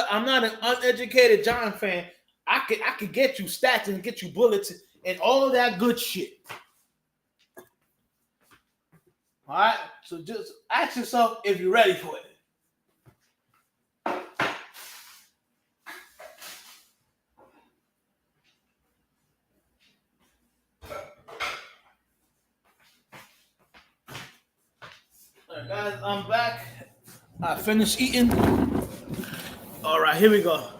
an uneducated John fan. I could get you stats and get you bullets and all of that good shit. All right, so just ask yourself if you're ready for it. All right, guys, I'm back. I finished eating. All right, here we go.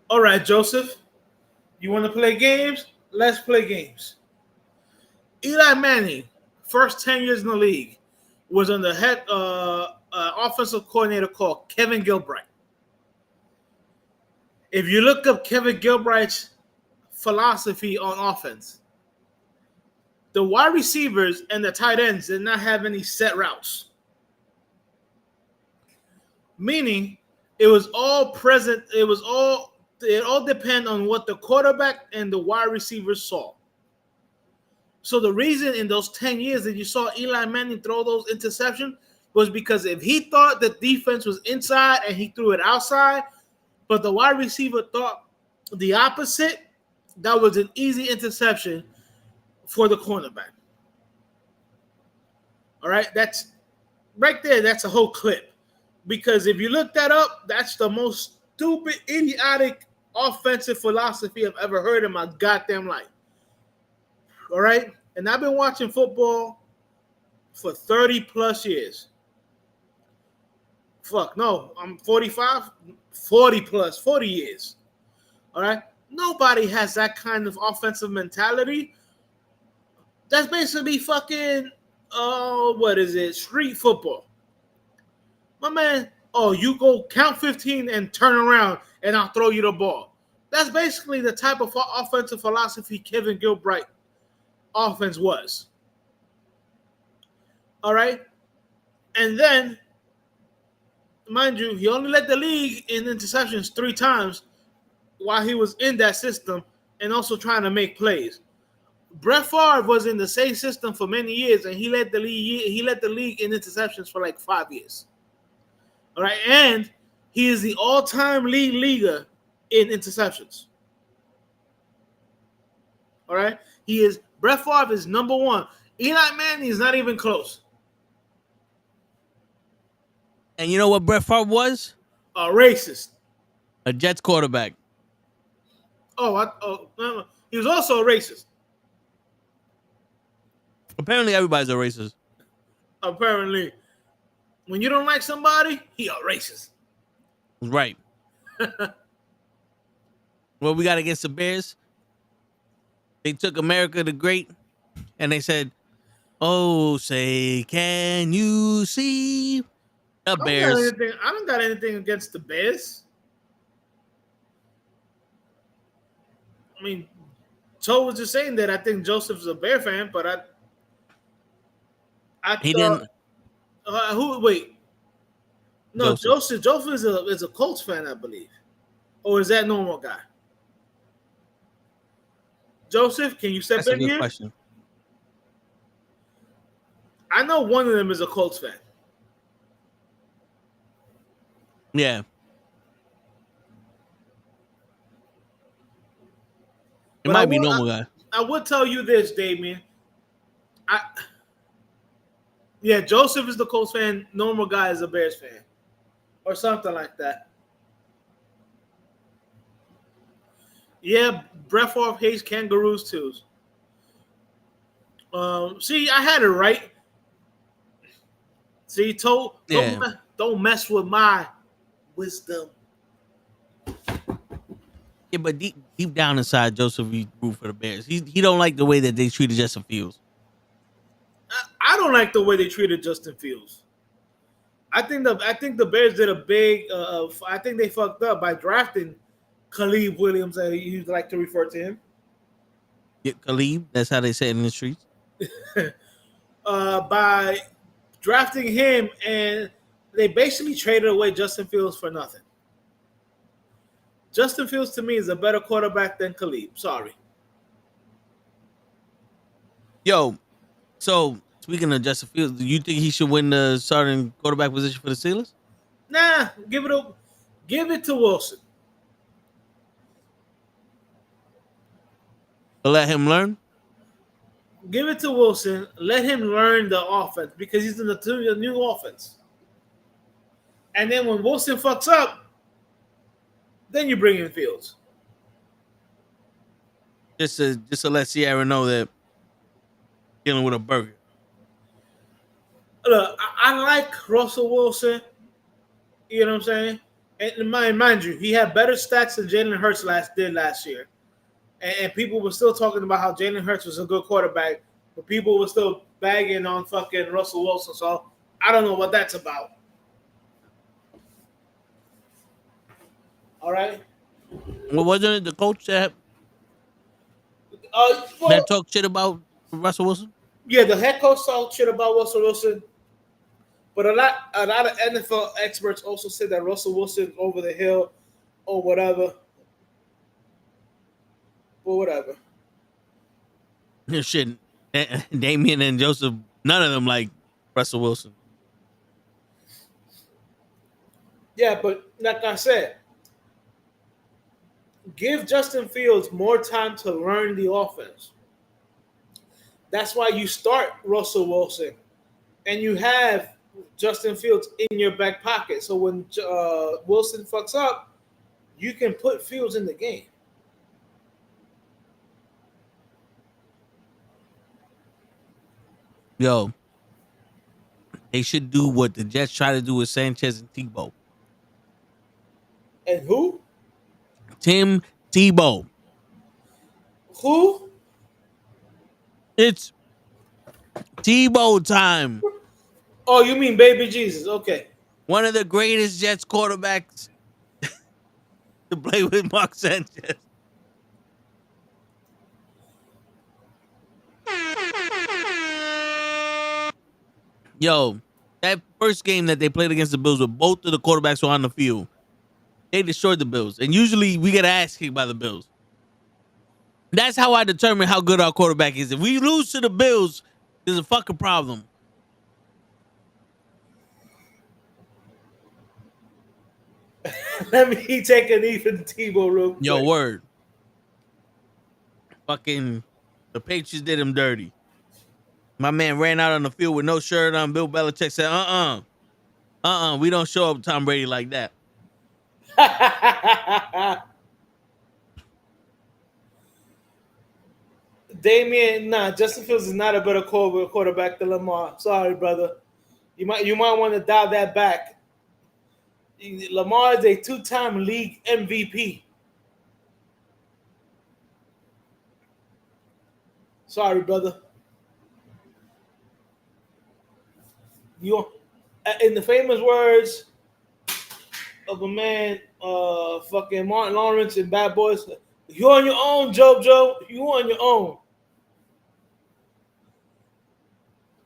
All right, Joseph, you want to play games? Let's play games. Eli Manning, first 10 years in the league, was under head offensive coordinator called Kevin Gilbride. If you look up Kevin Gilbride's philosophy on offense, the wide receivers and the tight ends did not have any set routes. Meaning, it was all present. It all depend on what the quarterback and the wide receivers saw. So the reason in those 10 years that you saw Eli Manning throw those interceptions was because if he thought the defense was inside and he threw it outside, but the wide receiver thought the opposite, that was an easy interception for the cornerback. All right, that's right there. That's a whole clip. Because if you look that up, that's the most stupid, idiotic offensive philosophy I've ever heard in my goddamn life. All right? And I've been watching football for 30 plus years. Fuck, no, I'm 45, 40 years. All right? Nobody has that kind of offensive mentality. That's basically fucking, street football. My man, you go count 15 and turn around and I'll throw you the ball. That's basically the type of offensive philosophy Kevin Gilbride offense was. All right? And then, mind you, he only led the league in interceptions 3 times while he was in that system and also trying to make plays. Brett Favre was in the same system for many years, and he led the league. He led the league in interceptions for like 5 years. All right, and he is the all-time leader in interceptions. All right, Brett Favre is number 1. Eli Manning is not even close. And you know what Brett Favre was? A racist. A Jets quarterback. No. He was also a racist. Apparently, everybody's a racist. Apparently, when you don't like somebody, he a racist. Right. What we got against the Bears? They took America the Great, and they said, "Oh, say, can you see the Bears?" I don't got anything against the Bears. I mean, Joe was just saying that I think Joseph's a Bear fan, but He didn't. Wait. No, Joseph. Joseph is a Colts fan, I believe. Or is that normal guy? Joseph, can you step That's in a good here? question. I know one of them is a Colts fan. Yeah. It might be normal guy. I would tell you this, Damien. Joseph is the Colts fan. Normal guy is a Bears fan. Or something like that. Yeah, Brett Favre hates kangaroos too. See, I had it right. See, don't mess with my wisdom. Yeah, but deep down inside, Joseph, he root for the Bears. He don't like the way that they treated Justin Fields. I don't like the way they treated Justin Fields. I think the Bears did a big. I think they fucked up by drafting Caleb Williams, as you like to refer to him. Yeah, Caleb, that's how they say it in the streets. By drafting him, and they basically traded away Justin Fields for nothing. Justin Fields to me is a better quarterback than Khalid. Sorry. Yo, so speaking of Justin Fields, do you think he should win the starting quarterback position for the Steelers? Nah, give it to Wilson. To let him learn? Give it to Wilson. Let him learn the offense because he's in the new offense. And then when Wilson fucks up, then you bring in Fields. Just to let Sierra know that dealing with a burger. Look, I like Russell Wilson. You know what I'm saying? And mind you, he had better stats than Jalen Hurts last year. And people were still talking about how Jalen Hurts was a good quarterback, but people were still bagging on fucking Russell Wilson. So I don't know what that's about. All right. Well, wasn't it the coach that talked shit about Russell Wilson? Yeah, the head coach talked shit about Russell Wilson. But a lot of NFL experts also said that Russell Wilson over the hill or whatever. Or whatever. Shit. Damian and Joseph, none of them like Russell Wilson. Yeah, but like I said, give Justin Fields more time to learn the offense. That's why you start Russell Wilson. And you have Justin Fields in your back pocket. So when Wilson fucks up, you can put Fields in the game. Yo, they should do what the Jets try to do with Sanchez and Tebow. And who? Tim Tebow. Who? It's Tebow time. Oh, you mean Baby Jesus? Okay. One of the greatest Jets quarterbacks to play with Mark Sanchez. Yo, that first game that they played against the Bills with both of the quarterbacks were on the field, they destroyed the Bills. And usually we get ass kicked by the Bills. That's how I determine how good our quarterback is. If we lose to the Bills, there's a fucking problem. Let me take a knee for the Tebow real quick. Yo, word. Fucking the Patriots did him dirty. My man ran out on the field with no shirt on. Bill Belichick said, we don't show up Tom Brady like that. Justin Fields is not a better quarterback than Lamar. Sorry, brother. You might want to dial that back. Lamar is a two-time league MVP. Sorry, brother. You, in the famous words of a man, fucking Martin Lawrence and Bad Boys, you on your own, JoJo. You on your own.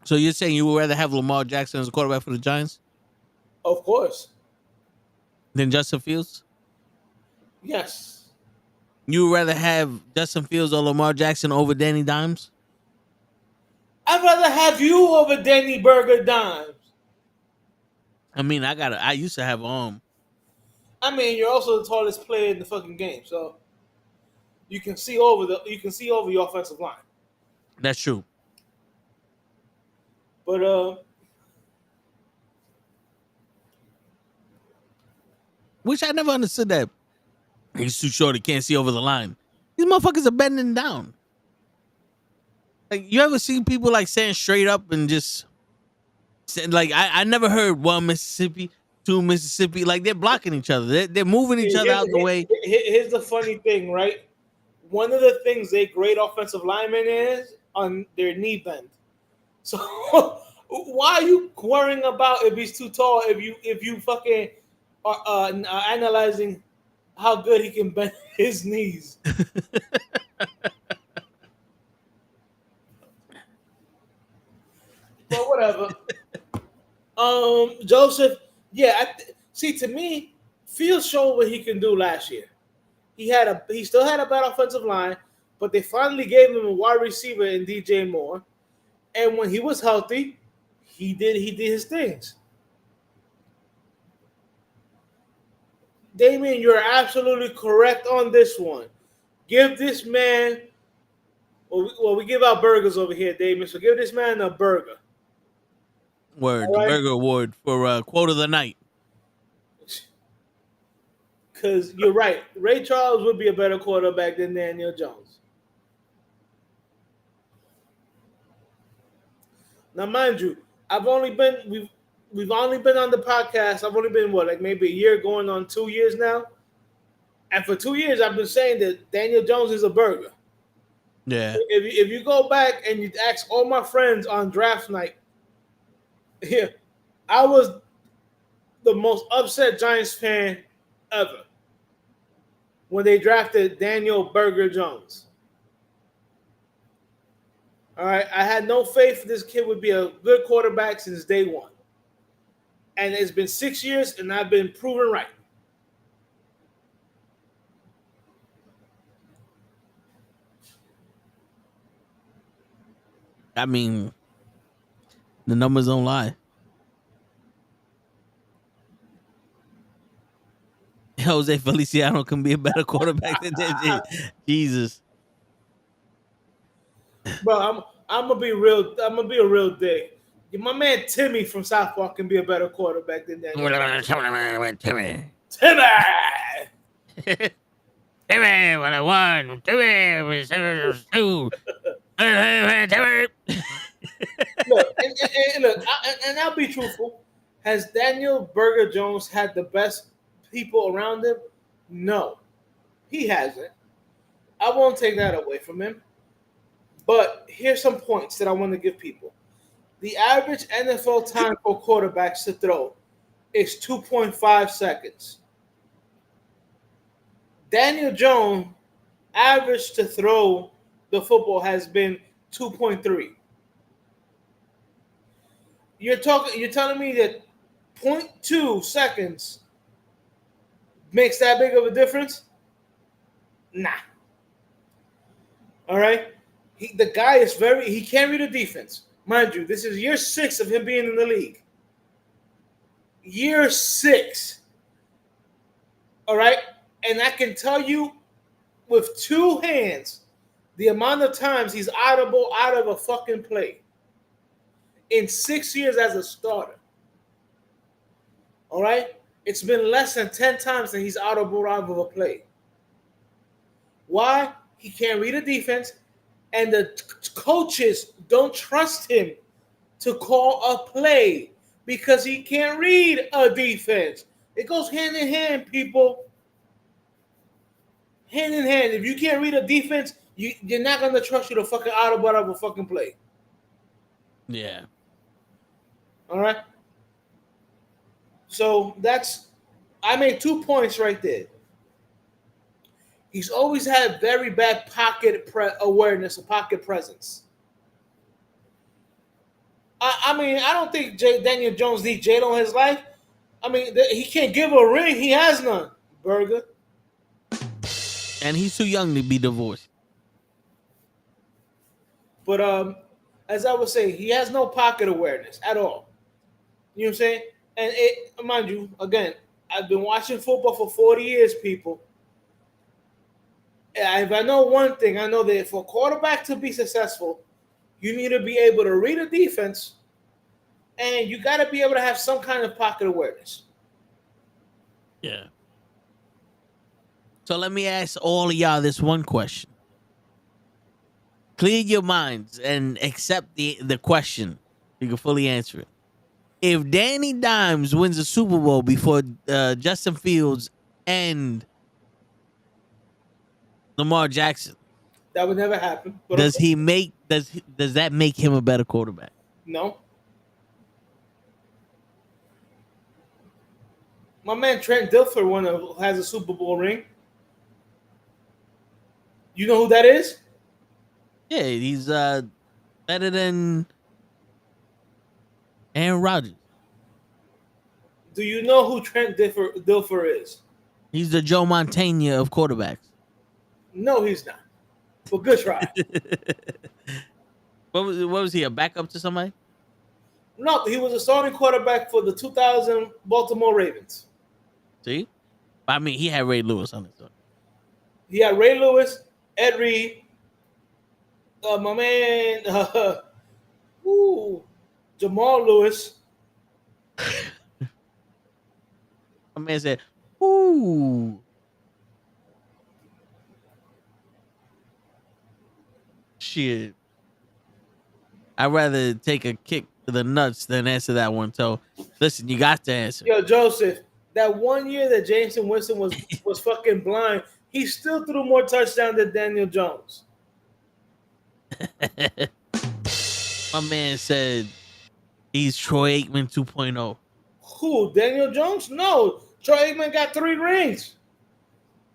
So you're saying you would rather have Lamar Jackson as a quarterback for the Giants Of course. than Justin Fields? Yes. You would rather have Justin Fields or Lamar Jackson over Danny Dimes? I'd rather have you over Danny Burger Dimes. I mean, I used to have I mean, you're also the tallest player in the fucking game, so you can see over your offensive line. That's true. But Which I never understood that. He's too short, he can't see over the line. These motherfuckers are bending down. Like, you ever see people like saying straight up and just like I never heard one Mississippi, two Mississippi. Like they're blocking each other. They're moving each other out the way. Here's the funny thing, right? One of the things a great offensive lineman is on their knee bend. So why are you worrying about if he's too tall? If you fucking are analyzing how good he can bend his knees. But whatever. Joseph, yeah. See, to me, Fields showed what he can do last year. he still had a bad offensive line, but they finally gave him a wide receiver in DJ Moore. And when he was healthy, he did his things. Damien, you're absolutely correct on this one. Give this man, well, we give out burgers over here, Damien. So give this man a burger. Word, All the right? Burger Award for quote of the night. Because you're right. Ray Charles would be a better quarterback than Daniel Jones. Now, mind you, we've only been on the podcast. I've only been like maybe a year, going on 2 years now. And for 2 years, I've been saying that Daniel Jones is a burger. Yeah. If you go back and you ask all my friends on draft night, yeah, I was the most upset Giants fan ever when they drafted Daniel Burger Jones. All right, I had no faith this kid would be a good quarterback since day one. And it's been 6 years, and I've been proven right. I mean, the numbers don't lie. Jose Feliciano can be a better quarterback than JJ. Jesus. Bro, I'm gonna be real. I'm gonna be a real dick. My man Timmy from South Park can be a better quarterback than Daniel. Timmy. Timmy. Timmy, 101. Timmy, 2. Timmy. Look, and I'll be truthful. Has Daniel Burger Jones had the best people around him? No, he hasn't. I won't take that away from him. But here's some points that I want to give people. The average NFL time for quarterbacks to throw is 2.5 seconds. Daniel Jones' average to throw the football has been 2.3. You're telling me that 0.2 seconds makes that big of a difference? Nah. All right? The guy is he can't read a defense. Mind you, this is year 6 of him being in the league. Year 6. All right? And I can tell you with 2 hands the amount of times he's audible out of a fucking play in 6 years as a starter. All right? It's been less than 10 times that he's audible out of a play. Why? He can't read a defense, and the coaches don't trust him to call a play because he can't read a defense. It goes hand in hand, people. Hand in hand. If you can't read a defense, you're not going to trust you to fucking audible out of a fucking play. Yeah. All right? So I made 2 points right there. He's always had very bad pocket awareness or pocket presence. I mean, I don't think Daniel Jones needs J-Lo in his life. I mean, he can't give a ring. He has none. Burger. And he's too young to be divorced. But as I was saying, he has no pocket awareness at all. You know what I'm saying? And mind you, again, I've been watching football for 40 years, people. If I know one thing, I know that for a quarterback to be successful, you need to be able to read a defense, and you got to be able to have some kind of pocket awareness. Yeah. So let me ask all of y'all this one question. Clear your minds and accept the question. You can fully answer it. If Danny Dimes wins a Super Bowl before Justin Fields and Lamar Jackson, That would never happen. But does that make him a better quarterback? No. My man Trent Dilfer has a Super Bowl ring. You know who that is? Yeah, he's better than Aaron Rodgers. Do you know who Trent Dilfer is? He's the Joe Montana of quarterbacks. No, he's not. But good try. What was he, a backup to somebody? No, he was a starting quarterback for the 2000 Baltimore Ravens. See, I mean, he had Ray Lewis on it. So. He had Ray Lewis, Ed Reed, my man, Jamal Lewis. My man said, "Ooh, shit." I'd rather take a kick to the nuts than answer that one. So, listen, you got to answer. Yo, Joseph, that 1 year that Jameson Winston was fucking blind, he still threw more touchdowns than Daniel Jones. My man said he's Troy Aikman 2.0. Who? Daniel Jones? No. Troy Aikman got 3 rings.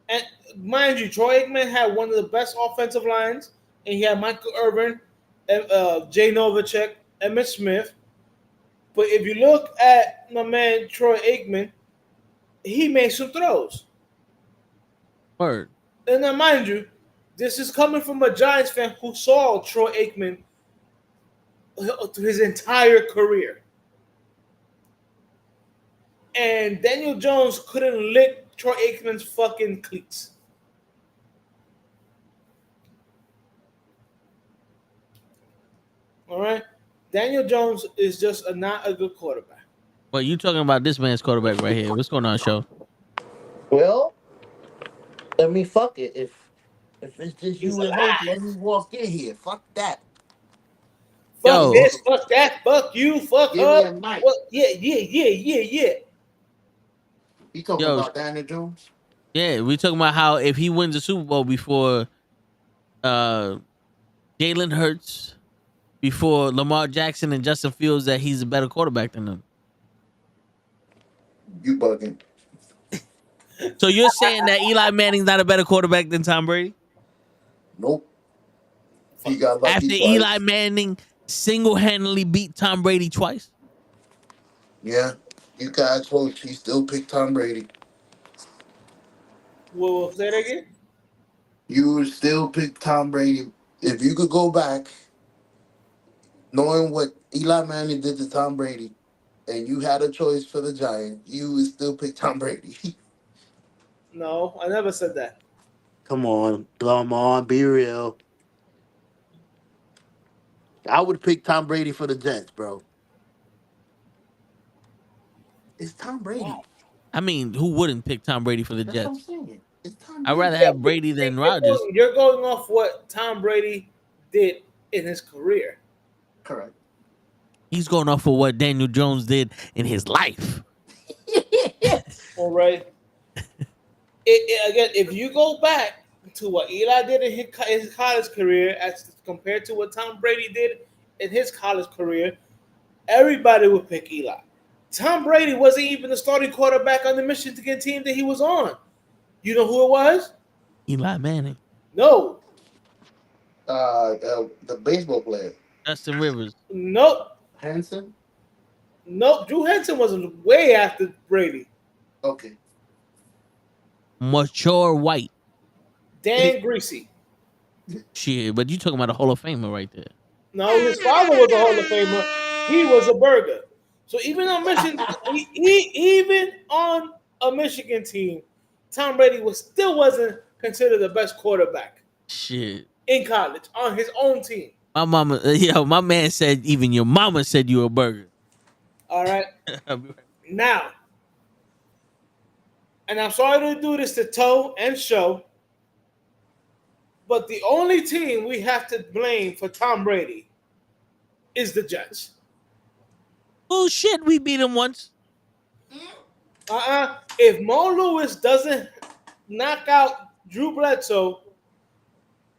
And mind you, Troy Aikman had one of the best offensive lines, and he had Michael Irvin, Jay Novacek, Emmitt Smith. But if you look at my man Troy Aikman, he made some throws. Word. And now, mind you, this is coming from a Giants fan who saw Troy Aikman his entire career. And Daniel Jones couldn't lick Troy Aikman's fucking cleats. All right? Daniel Jones is just not a good quarterback. Well, you talking about this man's quarterback right here. What's going on, show? Well, I mean, fuck it. If it's just He's you and alive. Hope, let me walk in here. Fuck that. Fuck Yo. this, fuck that, fuck you, fuck Give me a her. mic. What? Yeah. You talking Yo. about Daniel Jones? Yeah, we talking about how if he wins the Super Bowl before Jalen Hurts, before Lamar Jackson and Justin Fields, that he's a better quarterback than them. You bugging. So you're saying that Eli Manning's not a better quarterback than Tom Brady? Nope. He got lucky After twice. Eli Manning single-handedly beat Tom Brady twice? Yeah. You guys vote. He still picked Tom Brady. We'll say that again. You would still pick Tom Brady. If you could go back, knowing what Eli Manning did to Tom Brady, and you had a choice for the Giants, you would still pick Tom Brady. No, I never said that. Come on, be real. I would pick Tom Brady for the Jets, bro. It's Tom Brady. Wow. I mean, who wouldn't pick Tom Brady for the That's what I'm Jets? saying. It's Tom I'd Brady. rather have Brady than Rodgers. You're going off what Tom Brady did in his career. Correct. He's going off of what Daniel Jones did in his life. All right. Again, if you go back to what Eli did in his college career as compared to what Tom Brady did in his college career, everybody would pick Eli. Tom Brady wasn't even the starting quarterback on the Michigan team that he was on. You know who it was? Eli Manning. No. The baseball player. Justin Rivers. Nope. Hanson? Nope. Drew Henson was way after Brady. Okay. Mature white. Dan Greasy. Shit, but you talking about a Hall of Famer right there. No, his father was a Hall of Famer. He was a burger. So even on even on a Michigan team, Tom Brady still wasn't considered the best quarterback Shit. in college on his own team. My man said even your mama said you a burger. All right. Now, and I'm sorry to do this to Toe and Show, but the only team we have to blame for Tom Brady is the Jets. Oh shit, we beat him once. If Mo Lewis doesn't knock out Drew Bledsoe,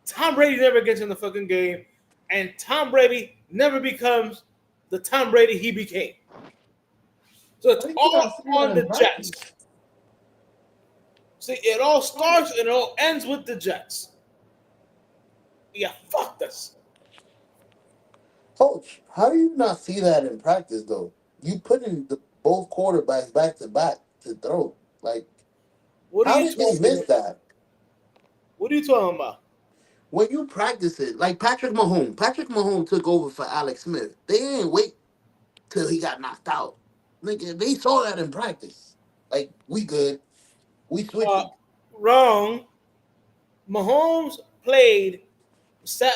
Tom Brady never gets in the fucking game, and Tom Brady never becomes the Tom Brady he became. So it's all on the Jets. See, it all starts and it all ends with the Jets. Yeah, fuck this. Coach, how do you not see that in practice, though? You putting both quarterbacks back to back to throw. Like, What how are you did they talking miss about? that? What are you talking about? When you practice it, like Patrick Mahomes took over for Alex Smith. They didn't wait till he got knocked out. Nigga, they saw that in practice. Like, we good. We Uh, switching. wrong. Mahomes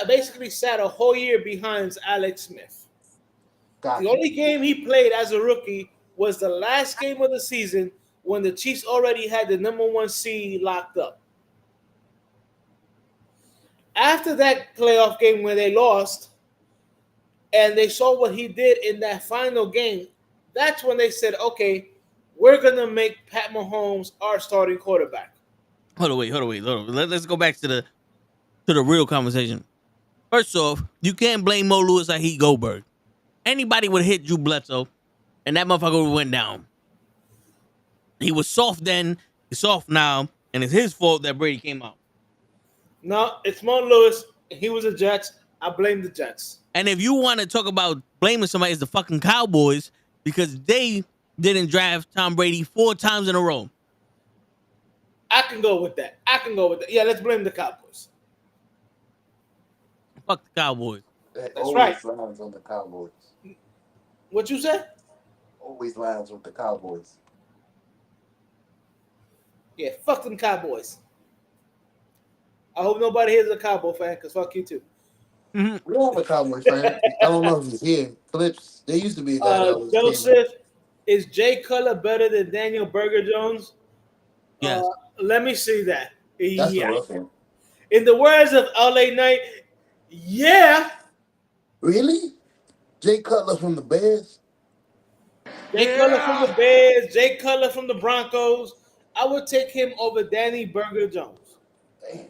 basically sat a whole year behind Alex Smith. The Gotcha. only game he played as a rookie was the last game of the season when the Chiefs already had the number one seed locked up. After that playoff game where they lost and they saw what he did in that final game, that's when they said, okay, we're going to make Pat Mahomes our starting quarterback. Hold on, wait. Let's go back to the real conversation. First off, you can't blame Mo Lewis like he Goldberg. Anybody would hit Drew Bledsoe, and that motherfucker went down. He was soft then, he's soft now, and it's his fault that Brady came out. No, it's Mo Lewis. He was a Jets. I blame the Jets. And if you want to talk about blaming somebody, it's the fucking Cowboys because they didn't draft Tom Brady 4 times in a row. I can go with that. Yeah, let's blame the Cowboys. Fuck the Cowboys. That That's always right. lands on the Cowboys. What you said? Always lands with the Cowboys. Yeah, fuck them Cowboys. I hope nobody here is a Cowboy fan, because fuck you too. We don't have a Cowboys fan. I don't know if he's here. Clips. There used to be a guy that was Joseph, is Jay Cutler better than Daniel Burger Jones? Yes. Let me see that. That's Yeah. a rough one. In the words of LA Knight, yeah. Really? Jay Cutler from the Bears? Jay Cutler from the Bears, Jay Cutler from the Broncos. I would take him over Danny Burger Jones. Damn.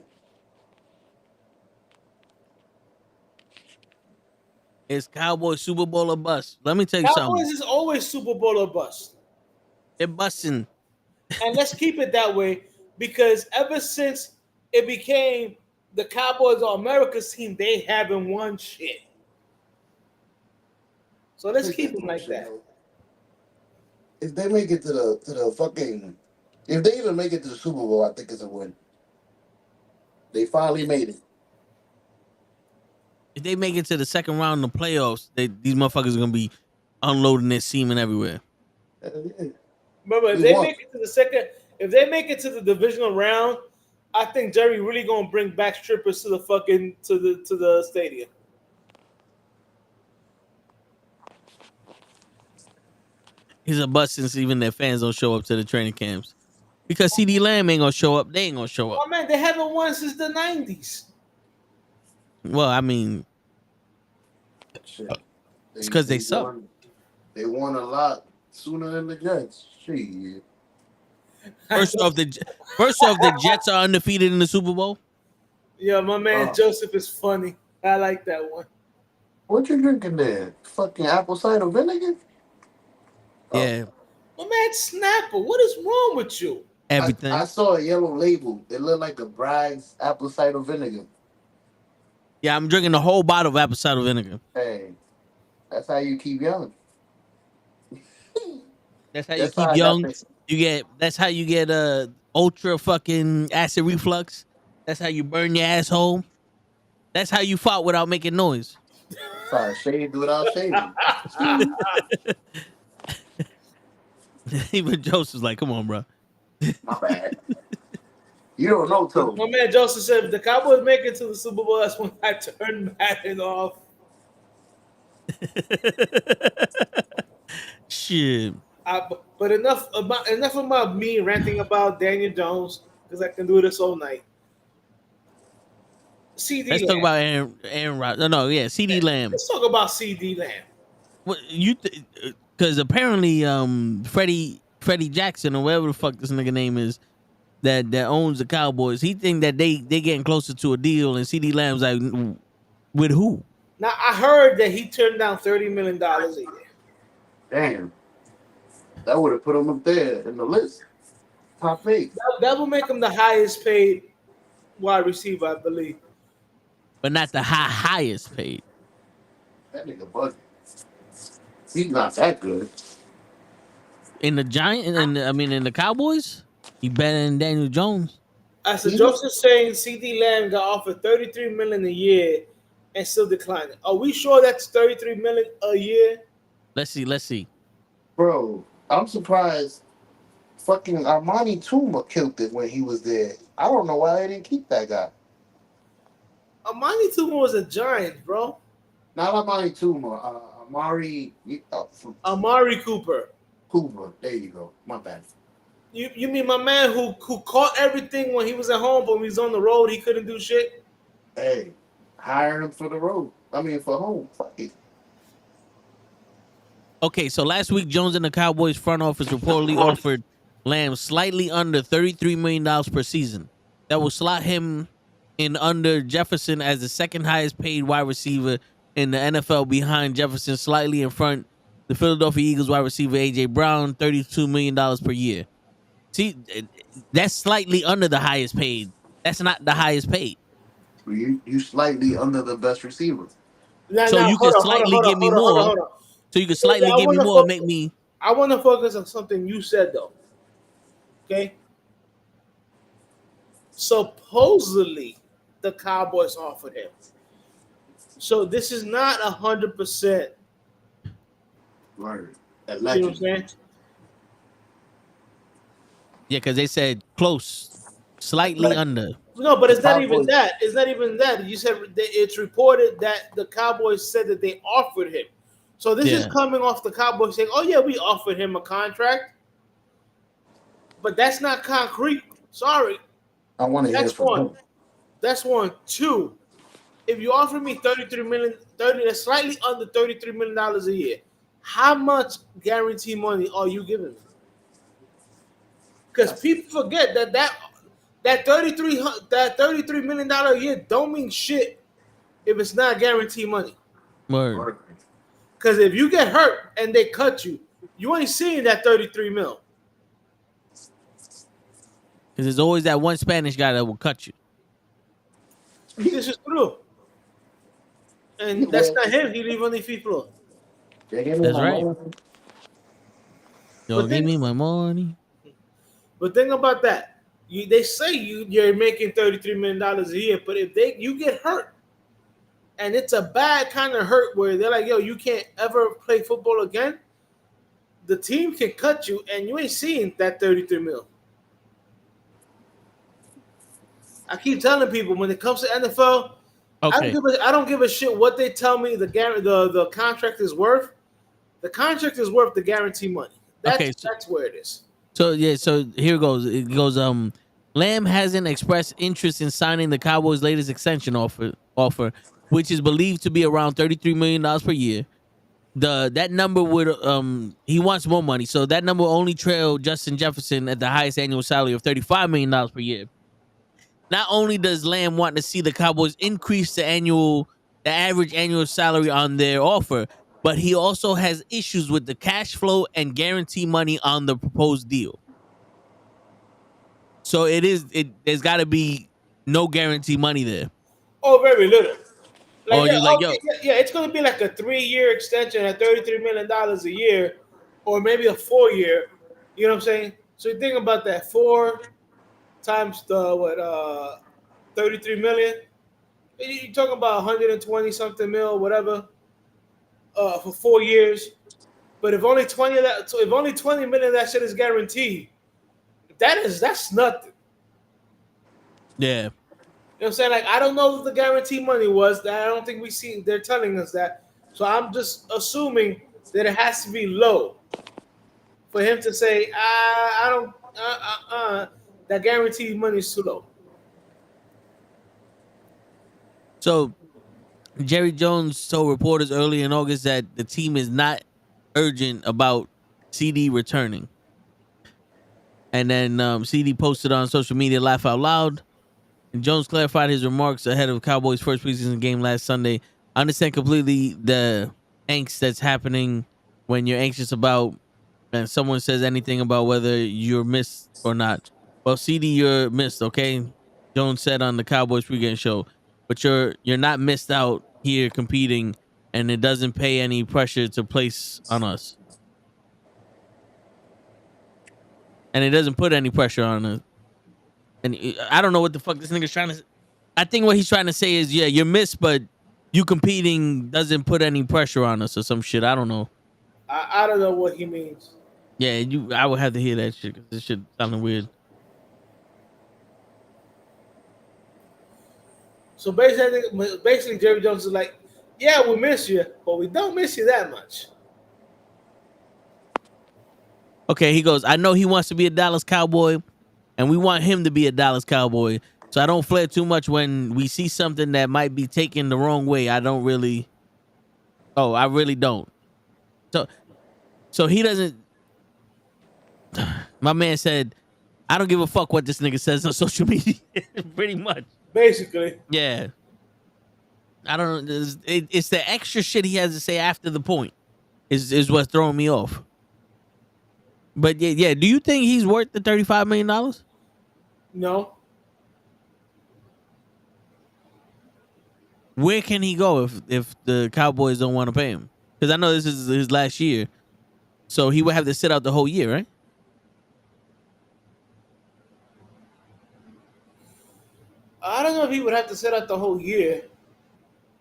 It's Cowboys Super Bowl or bust. Let me tell you Cowboys something. is always Super Bowl or bust. They're busting. And let's keep it that way because ever since it became the Cowboys are America's team, they haven't won shit. So let's keep them like that. If they make it to the fucking, if they even make it to the Super Bowl, I think it's a win. They finally made it. If they make it to the second round of the playoffs, these motherfuckers are gonna be unloading their semen everywhere. Remember, if they make it to the second, if they make it to the divisional round, I think Jerry really gonna bring back strippers to the fucking to the stadium. He's a bust since even their fans don't show up to the training camps. Because CD Lamb ain't gonna show up, they ain't gonna show up. Oh man, they haven't won since the 90s. Well, I mean, Shit. it's because they suck. They won a lot sooner than the Jets. Shit. First off, the Jets are undefeated in the Super Bowl. Yeah, my man Joseph is funny. I like that one. What you drinking there? Fucking apple cider vinegar? Yeah, My man Snapper, what is wrong with you? everything. I saw a yellow label. It looked like a Bragg's apple cider vinegar. Yeah, I'm drinking the whole bottle of apple cider vinegar. Hey, that's how you keep young. That's how you That's how keep I got young. this. That's how you get ultra fucking acid reflux. That's how you burn your asshole. That's how you fought without making noise. Sorry, shade without shaving. Even Joseph's like, come on, bro. My bad. You don't know, Toby. My man Joseph said if the Cowboys make it to the Super Bowl, that's when I turn Madden off. Shit. But enough about me ranting about Daniel Jones because I can do this all night. CD Let's Lamb. talk about Aaron Rodgers. No, yeah, CD Lamb. Let's talk about CD Lamb. What you? Because apparently, Freddie Jackson or whatever the fuck this nigga name is, that owns the Cowboys. He think that they getting closer to a deal, and CD Lamb's like, with who? Now I heard that he turned down $30 million a year. Damn. That would have put him up there in the list. Top 8. That will make him the highest paid wide receiver, I believe. But not the highest paid. That nigga bugging. He's not that good. In the in the Cowboys, he better than Daniel Jones. As the He jokes was, are saying, CD Lamb got offered 33 million a year and still declining. Are we sure that's 33 million a year? Let's see. Let's see. bro. I'm surprised. Fucking Armani Tuma killed it when he was there. I don't know why they didn't keep that guy. Amani Tuma was a giant, bro. Not Armani Tuma. Amari from Amari Cooper. Cooper. There you go. My bad. You mean my man who caught everything when he was at home, but when he was on the road, he couldn't do shit? Hey, hire him for the road. I mean, for home. Fuck it. Okay, so last week Jones and the Cowboys front office reportedly offered Lamb slightly under $33 million per season. That will slot him in under Jefferson as the second highest paid wide receiver in the NFL, behind Jefferson, slightly in front the Philadelphia Eagles wide receiver AJ Brown, $32 million per year. See, that's slightly under the highest paid. That's not the highest paid. You slightly under the best receiver. Now, So now, you can hold on, hold on, slightly hold on, give me hold on, hold on, more. hold on. So you can Yeah, slightly give me more and make me. I want to focus on something you said though. Okay. Supposedly, the Cowboys offered him. So this is not 100%. Word. You know what I'm saying? Yeah, because they said close, slightly under. No, but The it's not even Cowboys- that. It's not even that. You said it's reported that the Cowboys said that they offered him. So this is Yeah. coming off the Cowboys saying, "Oh yeah, we offered him a contract," but that's not concrete. Sorry, I want to hear that's from one. him. That's one. Two. If you offer me 33 million, 30, that's slightly under $33 million a year. How much guarantee money are you giving me? Because people forget that 33 million dollar a year don't mean shit if it's not guaranteed money. Word. Word. Because if you get hurt and they cut you, you ain't seeing that 33 mil. Because there's always that one Spanish guy that will cut you. This is true. And that's not him. He leave on the free floor. That's right. Yo, But give then- me my money. But think about that. They say you're making $33 million a year, but if you get hurt, and it's a bad kind of hurt where they're like, yo, you can't ever play football again, the team can cut you, and you ain't seeing that 33 mil. I keep telling people when it comes to NFL, Okay. I don't give a shit what they tell me the contract is worth. The contract is worth the guarantee money. That's where it is. So yeah, so here goes. It goes. Lamb hasn't expressed interest in signing the Cowboys' latest extension offer, which is believed to be around $33 million per year. That number would he wants more money, so that number will only trail Justin Jefferson at the highest annual salary of $35 million per year. Not only does Lamb want to see the Cowboys increase the average annual salary on their offer, but he also has issues with the cash flow and guarantee money on the proposed deal. So there's got to be no guarantee money there. Oh, very little. Or you're like, yo, Yeah, it's going to be like a 3-year extension at $33 million a year, or maybe a 4-year. You know what I'm saying? So you think about that: 4 times the 33 million. You're talking about 120 something mil, whatever, for 4 years. But if only 20 of that, so if only 20 million of that shit is guaranteed, that's nothing. yeah. You know what I'm saying? Like, I don't know what the guarantee money was. That I don't think we see. They're telling us that. So I'm just assuming that it has to be low for him to say, I don't, that guaranteed money is too low. So Jerry Jones told reporters early in August that the team is not urgent about CD returning. And then CD posted on social media, laugh out loud. And Jones clarified his remarks ahead of Cowboys' first preseason game last Sunday. I understand completely the angst that's happening when you're anxious about and someone says anything about whether you're missed or not. Well, CD, you're missed, okay? Jones said on the Cowboys pregame show. But you're not missed out here competing, and it doesn't pay any pressure to place on us. And it doesn't put any pressure on us. And I don't know what the fuck this nigga's trying to. I think what he's trying to say is, yeah, you're missed, but you competing doesn't put any pressure on us or some shit. I don't know. I don't know what he means. Yeah, I would have to hear that shit because this shit sounding weird. So basically, Jerry Jones is like, yeah, we miss you, but we don't miss you that much. Okay, he goes, I know he wants to be a Dallas Cowboy, and we want him to be a Dallas Cowboy. So I don't flare too much when we see something that might be taken the wrong way. I really don't. So he doesn't. My man said, I don't give a fuck what this nigga says on social media. Pretty much. Basically. Yeah. I don't know. It's the extra shit he has to say after the point is what's throwing me off. But yeah. Do you think he's worth the $35 million? No. Where can he go if the Cowboys don't want to pay him? Because I know this is his last year. So he would have to sit out the whole year, right? I don't know if he would have to sit out the whole year,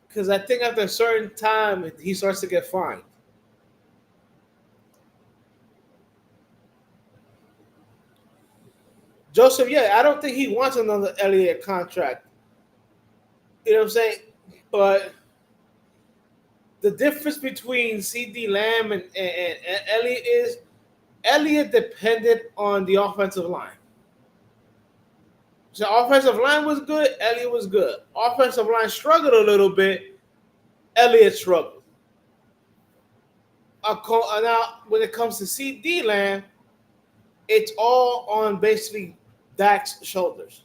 because I think after a certain time he starts to get fined. Joseph, yeah, I don't think he wants another Elliott contract. You know what I'm saying? But the difference between CD Lamb and Elliott is Elliott depended on the offensive line. So offensive line was good, Elliott was good. Offensive line struggled a little bit, Elliott struggled. Now, when it comes to CD Lamb, it's all on basically Dak's shoulders.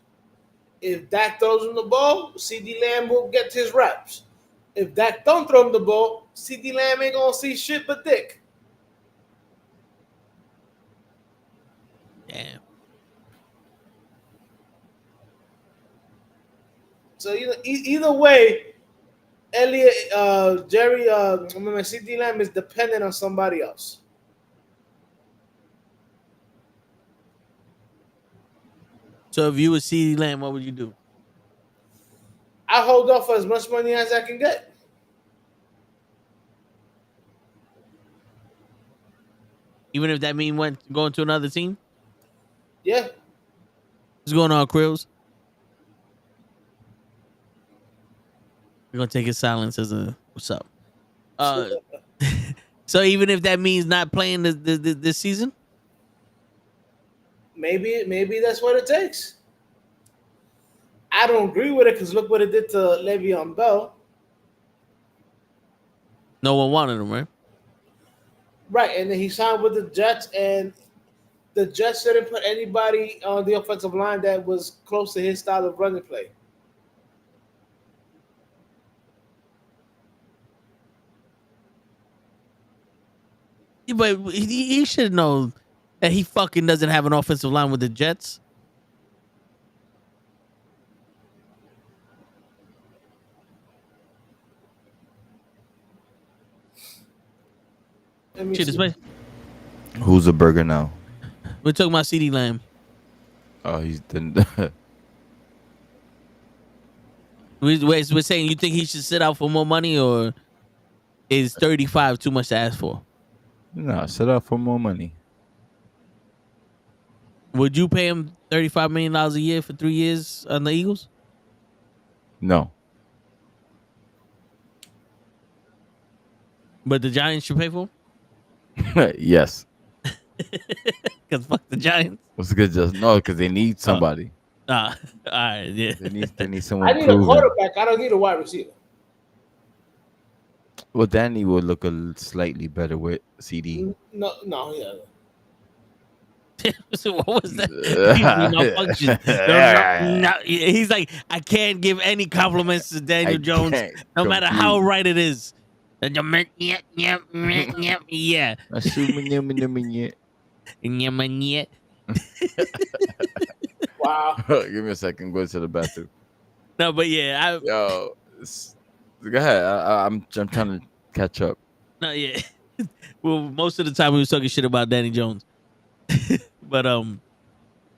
If Dak throws him the ball, CD Lamb will get his reps. If Dak don't throw him the ball, CD Lamb ain't gonna see shit but dick. Damn. So either way, Elliott, Jerry, CD Lamb is dependent on somebody else. So if you were CD Lamb, what would you do? I hold off for as much money as I can get. Even if that mean going to another team? Yeah. What's going on, Krills? We're gonna take his silence as a what's up. So even if that means not playing this season, maybe that's what it takes. I don't agree with it because look what it did to Le'Veon Bell. no one wanted him, right? Right, and then he signed with the Jets, and the Jets didn't put anybody on the offensive line that was close to his style of running play. Yeah, but he should know that he fucking doesn't have an offensive line with the Jets. Shit, Who's a burger now? we're talking about CD Lamb. Oh, he's done. We're saying you think he should sit out for more money, or is 35 too much to ask for? No, set up for more money. Would you pay him $35 million a year for 3 years on the Eagles? No. But the Giants should pay for him? Yes. Because fuck the Giants. What's good? Just no, because they need somebody. All right, yeah. They need someone. I need proven. a quarterback. I don't need a wide receiver. Well, Danny would look slightly better with CD. No, yeah. So what was that? Malfunction. No, he's like, I can't give any compliments to Daniel Jones, no matter how right it is. Yeah. Wow. Give me a second. Go to the bathroom. No, but yeah, Yo, go ahead. I'm trying to catch up. no, yeah. Well, most of the time we was talking shit about Danny Jones, but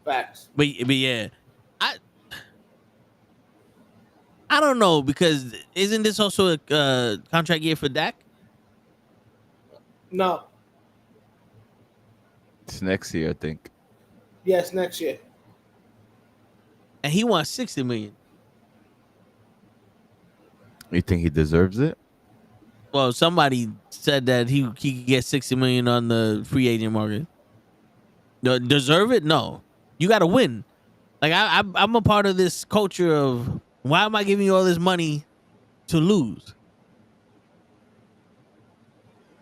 Facts. but yeah, I don't know because isn't this also a contract year for Dak? No. It's next year, I think. Yes, next year. And he wants 60 million. You think he deserves it? Well, somebody said that he could get 60 million on the free agent market. Deserve it? No. You got to win. Like I'm a part of this culture of why am I giving you all this money to lose?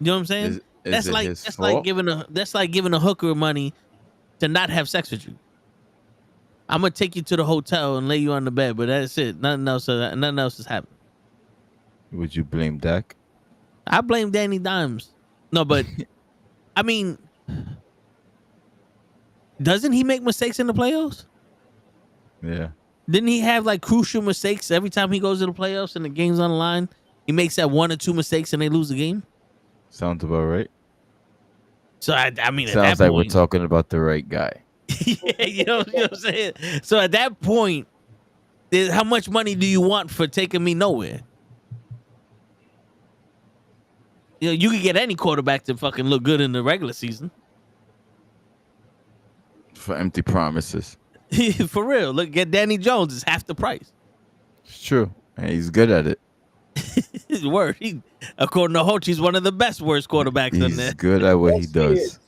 You know what I'm saying? Is that's it like his that's fault? like giving a hooker money to not have sex with you. I'm gonna take you to the hotel and lay you on the bed, but that's it. Nothing else has happened. Would you blame Dak? I blame Danny Dimes. No, but I mean, doesn't he make mistakes in the playoffs? Yeah. Didn't he have like crucial mistakes every time he goes to the playoffs and the game's on the line? He makes that 1 or 2 mistakes and they lose the game. Sounds about right. So I mean, at Sounds that like we're point, talking about the right guy. yeah, you know what I'm saying. So at that point, how much money do you want for taking me nowhere? You know, you could get any quarterback to fucking look good in the regular season. For empty promises. For real, look, get Danny Jones. It's half the price. It's true. And he's good at it. His word. According to Hoch, he's one of the best worst quarterbacks in there. He's good at what he Yes, he does. is.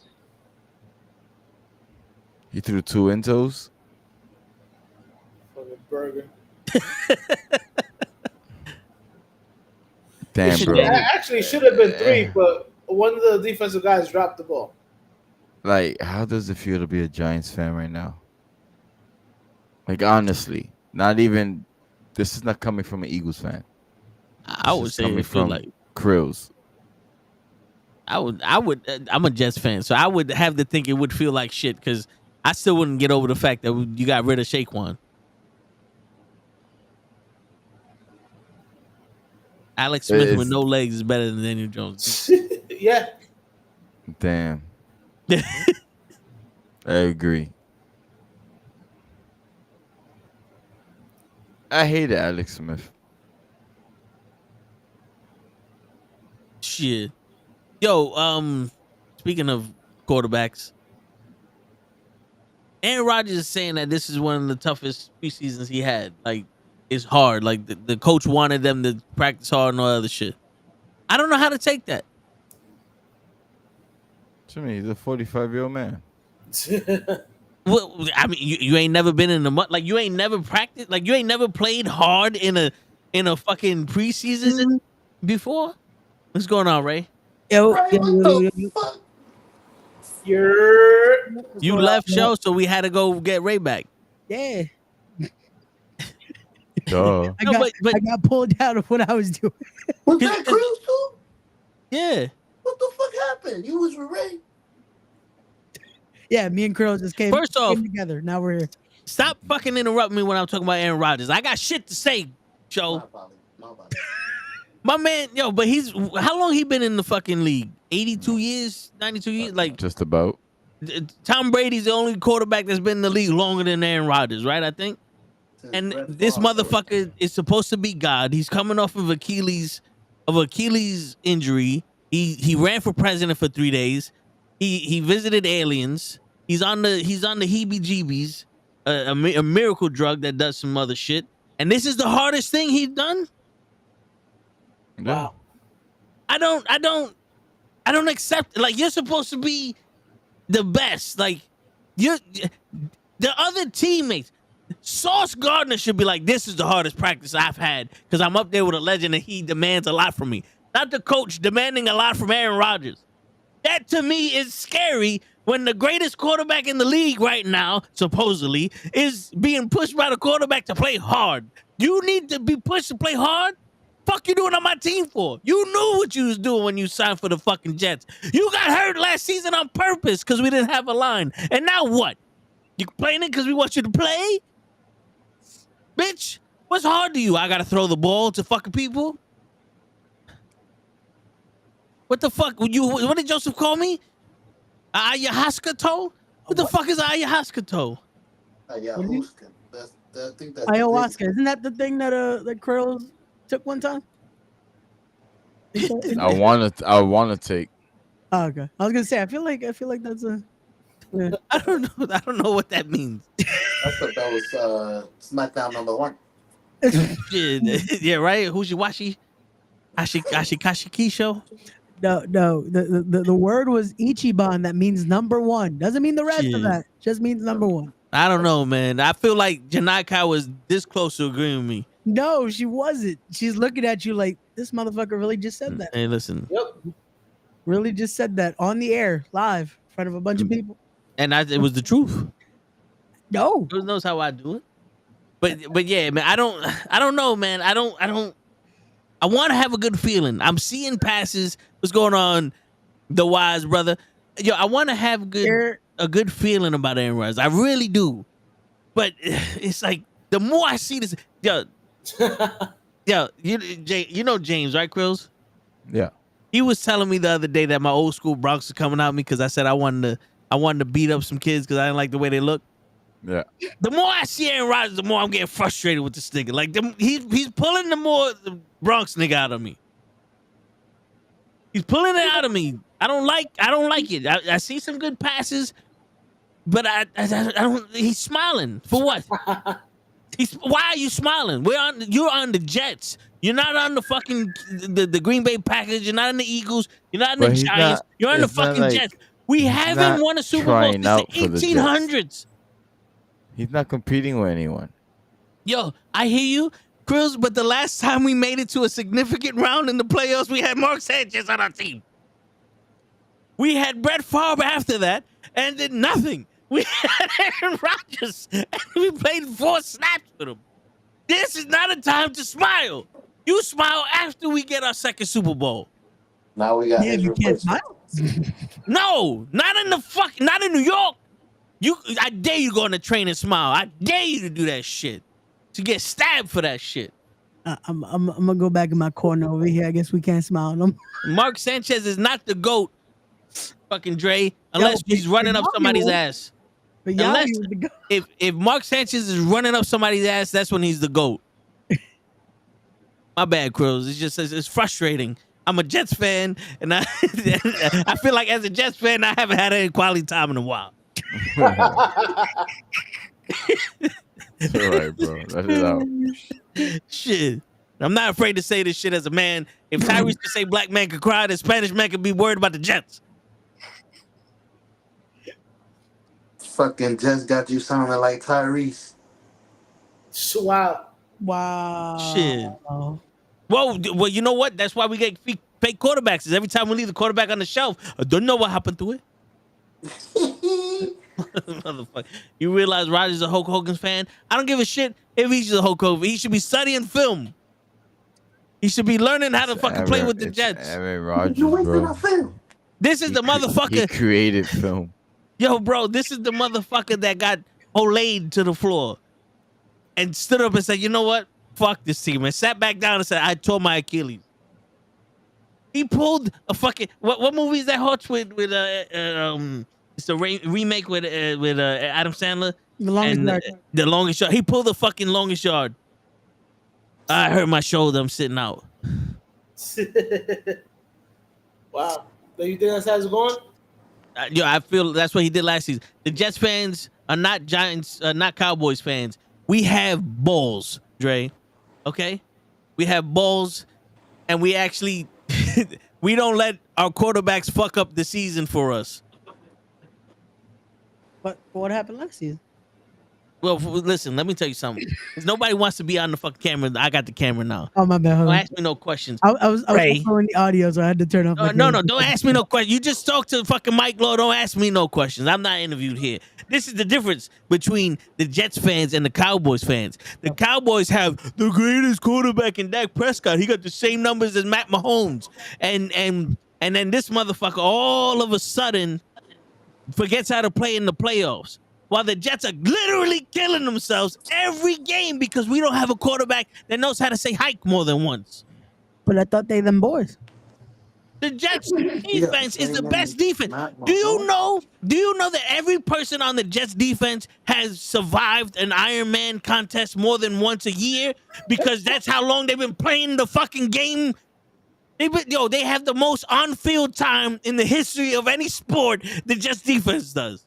He threw 2 intos. Fucking burger. Damn, bro. Yeah, actually, it should have been 3, but one of the defensive guys dropped the ball. Like, how does it feel to be a Giants fan right now? Like, honestly, not even. This is not coming from an Eagles fan. I would say coming it feel from like Krills. I would. I'm a Jets fan, so I would have to think it would feel like shit because I still wouldn't get over the fact that you got rid of Shaquan. Alex Smith with no legs is better than Daniel Jones. Yeah. Damn. I agree. I hated Alex Smith. Shit. Yo, speaking of quarterbacks, Aaron Rodgers is saying that this is one of the toughest preseasons he had. Like, it's hard. Like, the coach wanted them to practice hard and all other shit. I don't know how to take that. To me, he's a 45-year-old man. Well, I mean, you ain't never been in the mud. Like, you ain't never practiced. Like, you ain't never played hard in a fucking preseason before. What's going on, Ray? Yo, Right, yo, what yo, the yo, fuck? You're You left show, so we had to go get Ray back. yeah. Duh. I No, got, but- I got pulled out of what I was doing. Was that Chris too? Yeah. What the fuck happened? You was with Ray? Yeah, me and Krill just came, First off- came together. Now we're here. Stop fucking interrupting me when I'm talking about Aaron Rodgers. I got shit to say, Joe. My body. My man, yo, but how long he been in the fucking league? 82 years? 92 years? Like, Just about. Tom Brady's the only quarterback that's been in the league longer than Aaron Rodgers, right? I think. And this motherfucker is supposed to be God. He's coming off of Achilles injury. He ran for president for 3 days. He visited aliens. He's on the heebie-jeebies, a miracle drug that does some other shit. And this is the hardest thing he's done. Wow. I don't accept. Like, you're supposed to be the best. Like, the other teammates. Sauce Gardner should be like, this is the hardest practice I've had because I'm up there with a legend and he demands a lot from me. Not the coach demanding a lot from Aaron Rodgers. That to me is scary when the greatest quarterback in the league right now, supposedly, is being pushed by the quarterback to play hard. You need to be pushed to play hard? Fuck you doing on my team for? You knew what you was doing when you signed for the fucking Jets. You got hurt last season on purpose because we didn't have a line. And now what? You complaining because we want you to play? Bitch, what's hard to you? I gotta throw the ball to fucking people? What the fuck? What did Joseph call me? Ayahuasca toe? What the fuck is ayahuasca toe? Ayahuasca. I think that's the Ayahuasca. Isn't that the thing that that Krills took one time? I wanna take. Oh, okay. I was gonna say I feel like that's a yeah. I don't know. I don't know what that means. I thought that was SmackDown #1. Shit. Yeah, right. Hushiwashi, Ashikashi show. No, the word was Ichiban. That means number one. Doesn't mean the rest Shit. of that. Just means number one. I don't know, man. I feel like Janai was this close to agreeing with me. No, she wasn't. She's looking at you like this motherfucker really just said that. Hey, listen. Yep. Really just said that on the air, live, in front of a bunch of people. And it was the truth. No. Who knows how I do it? But yeah, man. I don't know, man. I want to have a good feeling. I'm seeing passes. What's going on, the wise brother? Yo, I want to have a good feeling about Aaron Rodgers. I really do. But it's like the more I see this, yo, you know James, right, Krills? Yeah. He was telling me the other day that my old school Bronx was coming at me because I said I wanted to beat up some kids because I didn't like the way they look. Yeah. The more I see Aaron Rodgers, the more I'm getting frustrated with this nigga. Like he's pulling the Bronx nigga out of me. He's pulling it out of me. I don't like it. I see some good passes, but I don't. He's smiling for what? Why are you smiling? You're on the Jets. You're not on the fucking the Green Bay Packers. You're not on the Eagles. You're not on the Giants. You're on the fucking Jets. We haven't won a Super Bowl since the 1800s. He's not competing with anyone. Yo, I hear you, Krills, but the last time we made it to a significant round in the playoffs, we had Mark Sanchez on our team. We had Brett Favre after that and did nothing. We had Aaron Rodgers and we played 4 snaps with him. This is not a time to smile. You smile after we get our second Super Bowl. Now we got his you can't replacement. smile. No, not in New York. I dare you go on the train and smile. I dare you to do that shit. To get stabbed for that shit. I'm gonna go back in my corner over here. I guess we can't smile on him. Mark Sanchez is not the GOAT, fucking Dre, unless he's running up somebody's ass. But Unless if Mark Sanchez is running up somebody's ass, that's when he's the GOAT. My bad, Krills. It's frustrating. I'm a Jets fan, and I feel like as a Jets fan, I haven't had any quality time in a while. It's all right, bro. Let it out. Shit. I'm not afraid to say this shit as a man. If Tyrese could say black man could cry, the Spanish man could be worried about the Jets. Fucking just got you sounding like Tyrese. Wow. Wow. Shit. Well, you know what? That's why we get fake quarterbacks. Is every time we leave the quarterback on the shelf, I don't know what happened to it. Motherfucker. You realize Rodgers is a Hulk Hogan fan? I don't give a shit if he's a Hulk Hogan. He should be studying film. He should be learning how to fucking play with the Jets. Aaron Rodgers, You wasting bro. our film. This is the motherfucker. He created film. Yo, bro, this is the motherfucker that got Olayed to the floor and stood up and said, you know what? Fuck this team. And sat back down and said, I tore my Achilles. He pulled a fucking... What movie is that hot with it's a remake with Adam Sandler. The longest yard. The longest yard. He pulled the fucking longest yard. I hurt my shoulder. I'm sitting out. Wow. Do you think that's how it's going? I feel that's what he did last season. The Jets fans are not Giants, not Cowboys fans. We have balls, Dre. Okay? We have balls, and we actually we don't let our quarterbacks fuck up the season for us. But what happened last season? Well, listen, let me tell you something. If nobody wants to be on the fucking camera, I got the camera now. Oh, my bad. Hold Don't on. ask me no questions. I was recording the audio, so I had to turn off. No, don't ask me no questions. You just talk to fucking Mike Law. Don't ask me no questions. I'm not interviewed here. This is the difference between the Jets fans and the Cowboys fans. The Cowboys have the greatest quarterback in Dak Prescott. He got the same numbers as Matt Mahomes. And then this motherfucker all of a sudden forgets how to play in the playoffs. While the Jets are literally killing themselves every game because we don't have a quarterback that knows how to say hike more than once. But I thought they them boys. The Jets Yeah, defense is the saying best that defense. Matt Do you Mahomes. know? Do you know that every person on the Jets defense has survived an Iron Man contest more than once a year because that's how long they've been playing the fucking game. They have the most on-field time in the history of any sport. The Jets defense does.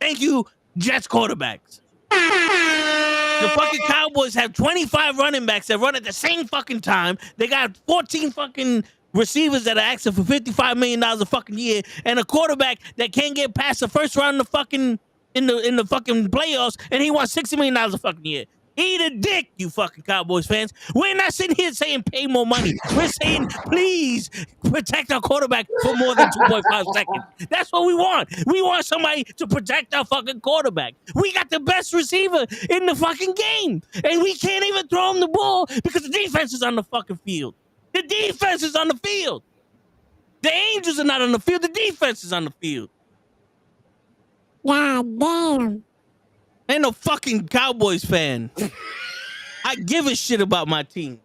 Thank you, Jets quarterbacks. The fucking Cowboys have 25 running backs that run at the same fucking time. They got 14 fucking receivers that are asking for $55 million a fucking year, and a quarterback that can't get past the first round of the fucking in the fucking playoffs, and he wants $60 million a fucking year. Eat a dick, you fucking Cowboys fans. We're not sitting here saying pay more money. We're saying please protect our quarterback for more than 2.5 seconds. That's what we want. We want somebody to protect our fucking quarterback. We got the best receiver in the fucking game, and we can't even throw him the ball because the defense is on the fucking field. The defense is on the field. The Angels are not on the field. The defense is on the field. God damn. Ain't no fucking Cowboys fan. I give a shit about my team.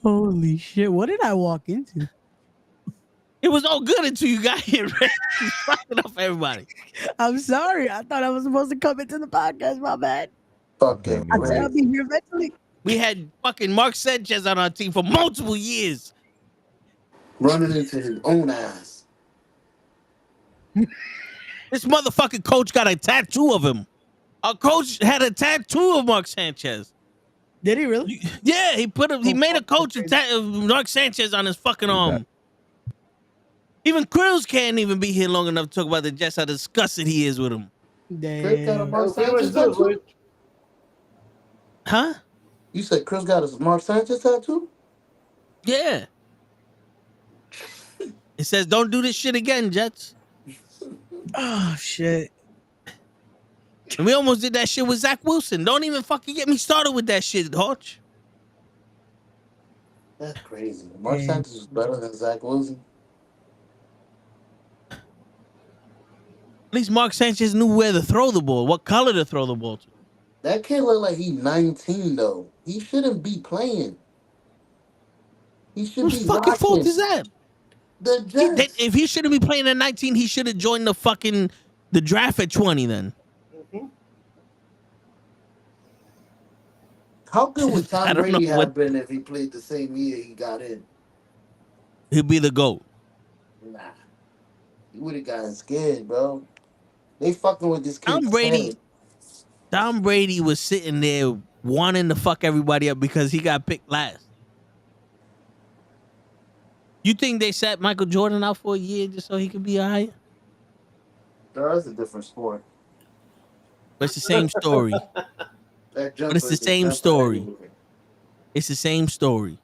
Holy shit! What did I walk into? It was all good until you got here, right? You fucking up everybody. I'm sorry. I thought I was supposed to come into the podcast. My bad. Fucking I said I'll be here eventually. We had fucking Mark Sanchez on our team for multiple years. running into his own ass. This motherfucking coach got a tattoo of him. Our coach had a tattoo of Mark Sanchez. Did he really? Yeah, he made a coach of Mark Sanchez on his fucking arm. Even Krills can't even be here long enough to talk about the Jets, how disgusted he is with him. Chris got a Damn. Mark Sanchez tattoo? Huh? You said Chris got a Mark Sanchez tattoo? Yeah. It says, don't do this shit again, Jets. Oh shit. And we almost did that shit with Zach Wilson. Don't even fucking get me started with that shit, Hodge. That's crazy. Mark Yeah. Sanchez is better than Zach Wilson. At least Mark Sanchez knew where to throw the ball, what color to throw the ball to. That kid look like he's 19 though. He shouldn't be playing. He should Whose be fucking fault rocking. is that? The Jets. If he shouldn't be playing at 19, he should have joined the draft at 20 then. How good would I Tom don't know Brady what- have been if he played the same year he got in? He'll be the GOAT. Nah. He would have gotten scared, bro. They fucking with this kid. Tom Brady was sitting there wanting to fuck everybody up because he got picked last. You think they sat Michael Jordan out for a year just so he could be all right? That's a different sport. But it's the same story. That But it's the same story. It's the same story.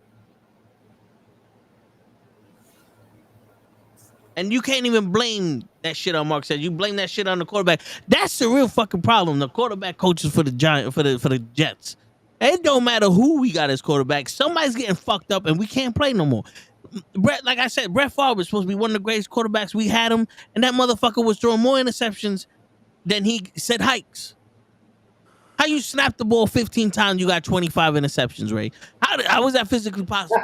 And you can't even blame that shit on Mark Sanchez. You blame that shit on the quarterback. That's the real fucking problem. The quarterback coaches for the Jets. It don't matter who we got as quarterback. Somebody's getting fucked up and we can't play no more. Brett, like I said, Brett Favre was supposed to be one of the greatest quarterbacks. We had him, and that motherfucker was throwing more interceptions than he said hikes. How you snap the ball 15 times, you got 25 interceptions, Ray? How was that physically possible?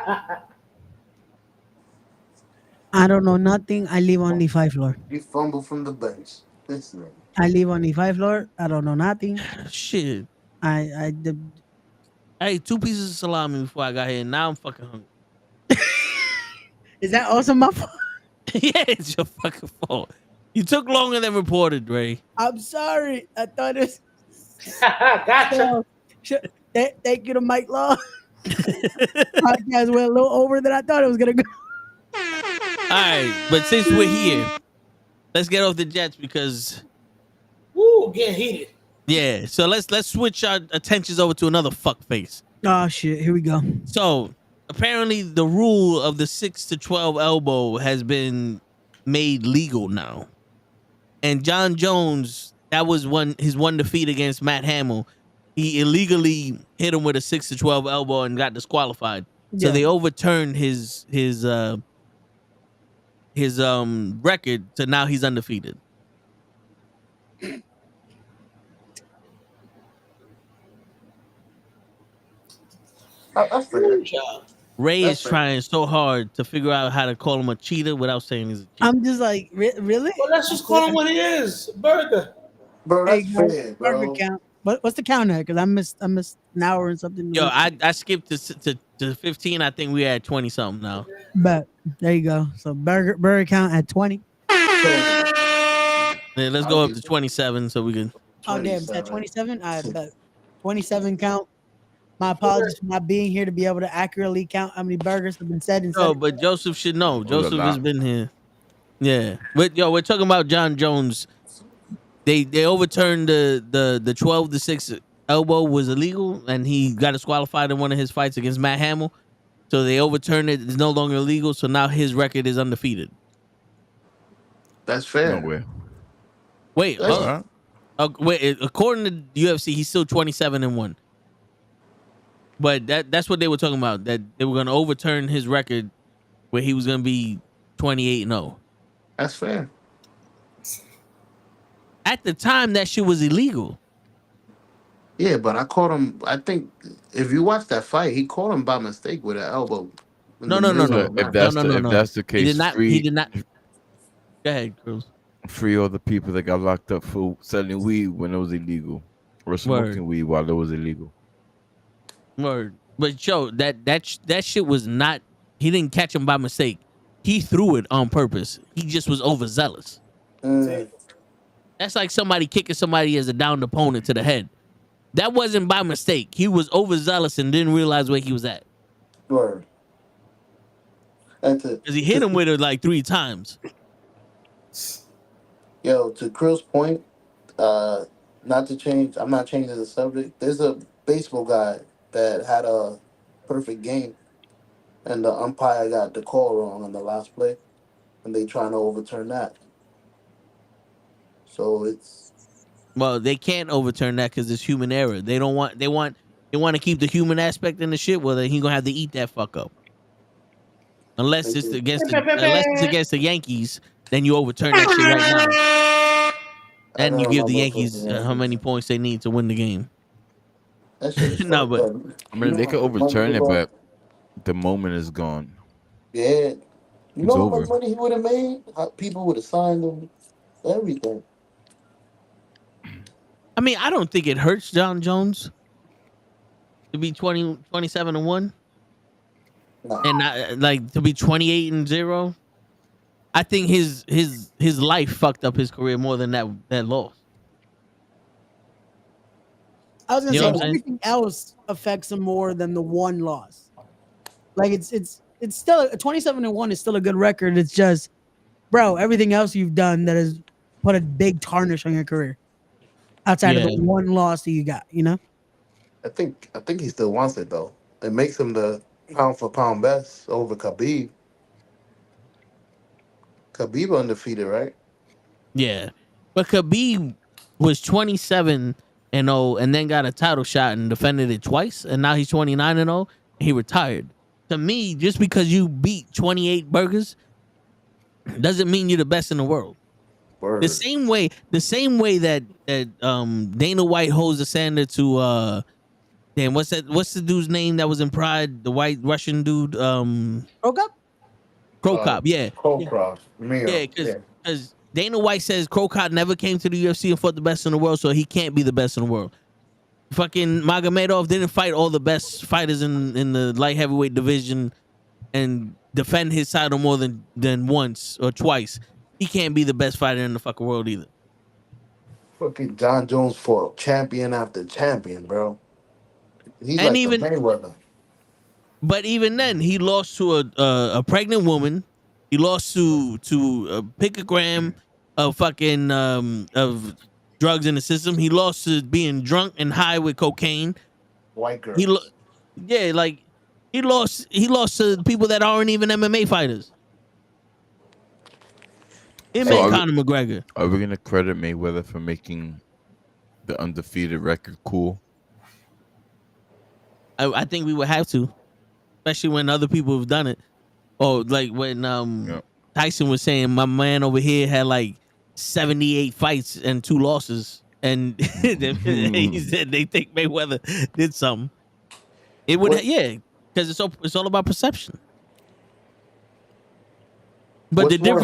I don't know nothing. I live on the 5th floor. He fumbled from the bench. This man. I live on the 5th floor. I don't know nothing. Shit. I ate 2 pieces of salami before I got here. Now I'm fucking hungry. Is that also my fault? Yeah, it's your fucking fault. You took longer than reported, Ray. I'm sorry. I thought it was. Gotcha. Thank you to Mike Law. Podcast went a little over than I thought it was gonna go. All right, but since we're here, let's get off the Jets because Woo, getting heated. yeah. So let's switch our attentions over to another fuckface. Oh shit! Here we go. So apparently, the rule of the 6 to 12 elbow has been made legal now, and John Jones, that was his one defeat against Matt Hamill. He illegally hit him with a 6 to 12 elbow and got disqualified. So Yeah. they overturned his record, so now he's undefeated. That's fair. Good job. Ray That's is fair. trying so hard to figure out how to call him a cheater without saying he's a cheater. I'm just like, really? Well, let's just call him what he is. Burger. Bro, There that's you go. fair, Burger bro. count. What's the count at? Because I missed an hour and something. Yo, I skipped to 15. I think we're at 20 something now. But there you go. So burger count at 20. Yeah, let's go up to 27 so we can. Oh damn, is that 27. 27? I bet 27 count. My apologies for not being here to be able to accurately count how many burgers have been said and No, said. but Joseph should know. a Joseph has lot. been here. Yeah, but yo, we're talking about John Jones. They overturned the 12-6 elbow was illegal, and he got disqualified in one of his fights against Matt Hamill. So they overturned it. It's no longer illegal. So now his record is undefeated. That's fair. No way. Wait, That's- Alright. wait. According to UFC, he's still 27-1. But that's what they were talking about. That they were going to overturn his record, where he was going to be 28-0. That's fair. At the time, that shit was illegal. Yeah, but I caught him. I think if you watch that fight, he caught him by mistake with an elbow. in No, the no, no, middle no. of the If match. that's No, the no, if no. that's the He case, did not. free He did not. Go ahead, Cruz. free all the people that got locked up for selling weed when it was illegal, or smoking weed while it was illegal. Word. But yo, that shit was not. He didn't catch him by mistake. He threw it on purpose. He just was overzealous. That's like somebody kicking somebody as a downed opponent to the head. That wasn't by mistake. He was overzealous and didn't realize where he was at. Word. That's it. Because he hit him with it like 3 times. Yo, to Krill's point, not to change. I'm not changing the subject. There's a baseball guy that had a perfect game, and the umpire got the call wrong on the last play, and they trying to overturn that. So it's Well, they can't overturn that because it's human error. They don't want. They want to keep the human aspect in the shit. Well, then he gonna have to eat that fuck up. Unless it's against the Yankees, then you overturn that shit right now, and you give the Yankees how many points they need to win the game. that shit is No, fucked but- up. I mean, they could overturn it, but the moment is gone. Yeah, you It's know how much over. money he would have made? How people would have signed him, everything. I mean, I don't think it hurts John Jones to be 27-1 Nah. and not, like to be 28-0. I think his life fucked up his career more than that loss. I was gonna You know say what I'm saying? everything else affects him more than the one loss. Like it's still a 27-1 is still a good record. It's just, bro, everything else you've done that has put a big tarnish on your career outside of the Yeah. one loss that you got. You know, I think he still wants it though. It makes him the pound for pound best over Khabib. Khabib undefeated, right? Yeah, but Khabib was 27-0 and then got a title shot and defended it twice, and now he's 29-0. He retired. To me, just because you beat 28 burgers doesn't mean you're the best in the world. Word. The same way that Dana White holds the standard to damn, what's the dude's name that was in Pride? The white Russian dude, broke up. Crow Cop, yeah. Crowcroft. Yeah, because Dana White says Crow Cop never came to the UFC and fought the best in the world, so he can't be the best in the world. Fucking Magomedov didn't fight all the best fighters in the light heavyweight division and defend his title more than once or twice. He can't be the best fighter in the fucking world either. Fucking John Jones fought champion after champion, bro. He's And like even- the Mayweather. But even then, he lost to a pregnant woman. He lost to a picogram of fucking of drugs in the system. He lost to being drunk and high with cocaine. White girl. He lost to people that aren't even MMA fighters. It So made are we- Conor McGregor. Are we gonna credit Mayweather for making the undefeated record cool? I think we would have to, especially when other people have done it. Oh, like when Yeah. Tyson was saying, my man over here had like 78 fights and 2 losses, and he said they think Mayweather did something. It would, What- yeah. because it's all about perception. But What's more-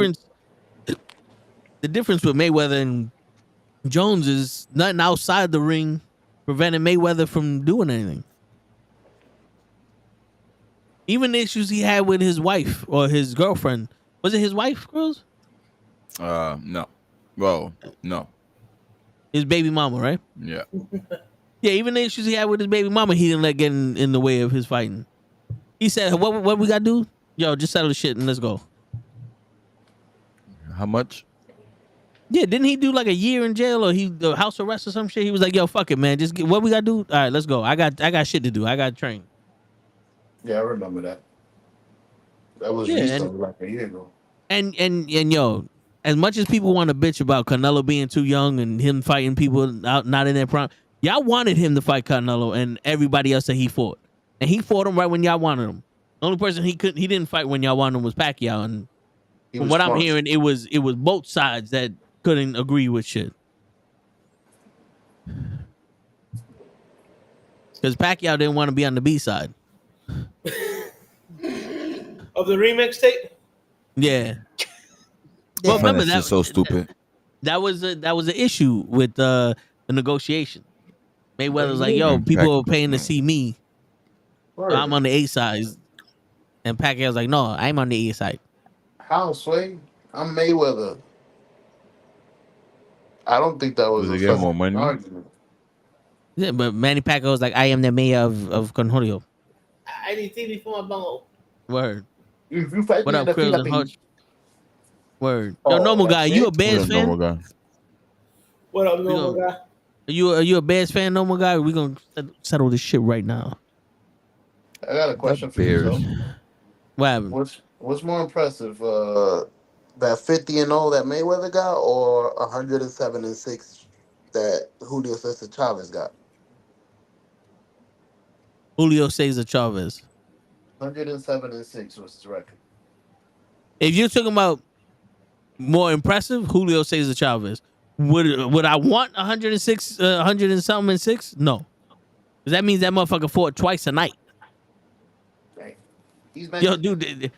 the difference with Mayweather and Jones is nothing outside the ring preventing Mayweather from doing anything. Even the issues he had with his wife or his girlfriend. Was it his wife, Cruz? No. Well, no. His baby mama, right? Yeah. Yeah, even the issues he had with his baby mama, he didn't let get in the way of his fighting. He said, what we gotta do? Yo, just settle the shit and let's go. How much? Yeah, didn't he do like a year in jail or the house arrest or some shit? He was like, yo, fuck it, man. Just get what we gotta do. All right, let's go. I got shit to do. I got to train. Yeah, I remember that. That was Yeah, recently, like a year ago. And yo, as much as people want to bitch about Canelo being too young and him fighting people out not in their prime, y'all wanted him to fight Canelo and everybody else that he fought. And he fought him right when y'all wanted him. The only person he didn't fight when y'all wanted him was Pacquiao. And from what I'm hearing, it was both sides that couldn't agree with shit. Because Pacquiao didn't want to be on the B side. Of the remix tape? Yeah. Well, remember That's that just so stupid. that was an issue with the negotiation. Mayweather was like, "Yo, people are paying to see me. So I'm on the A side," and Pacquiao was like, "No, I'm on the A side." How, Sway? I'm Mayweather. I don't think that was Does a he get fucking more money? argument. Yeah, but Manny Pacquiao was like, "I am the mayor of Conjunto." I need TV for my bungo. Word. If you fight What me up, in the Krills and Philippines, Hutch? Word. Oh, Yo, normal guy, that's you it? a Bears Who's a normal fan? guy? What up, We normal gonna- guy? Are you a Bears fan, normal guy? We gonna settle this shit right now. I got a question for you, Bears. so. What happened? What's more impressive, that 50-0 that Mayweather got, or 107-6 that Julio Cesar Chavez got? Julio Cesar Chavez. 107-6 was his record. If you're talking about more impressive, Julio Cesar Chavez. Would I want 106, 100 and something and 6? No. Because that means that motherfucker fought twice a night. Dang. He's been Yo, dude,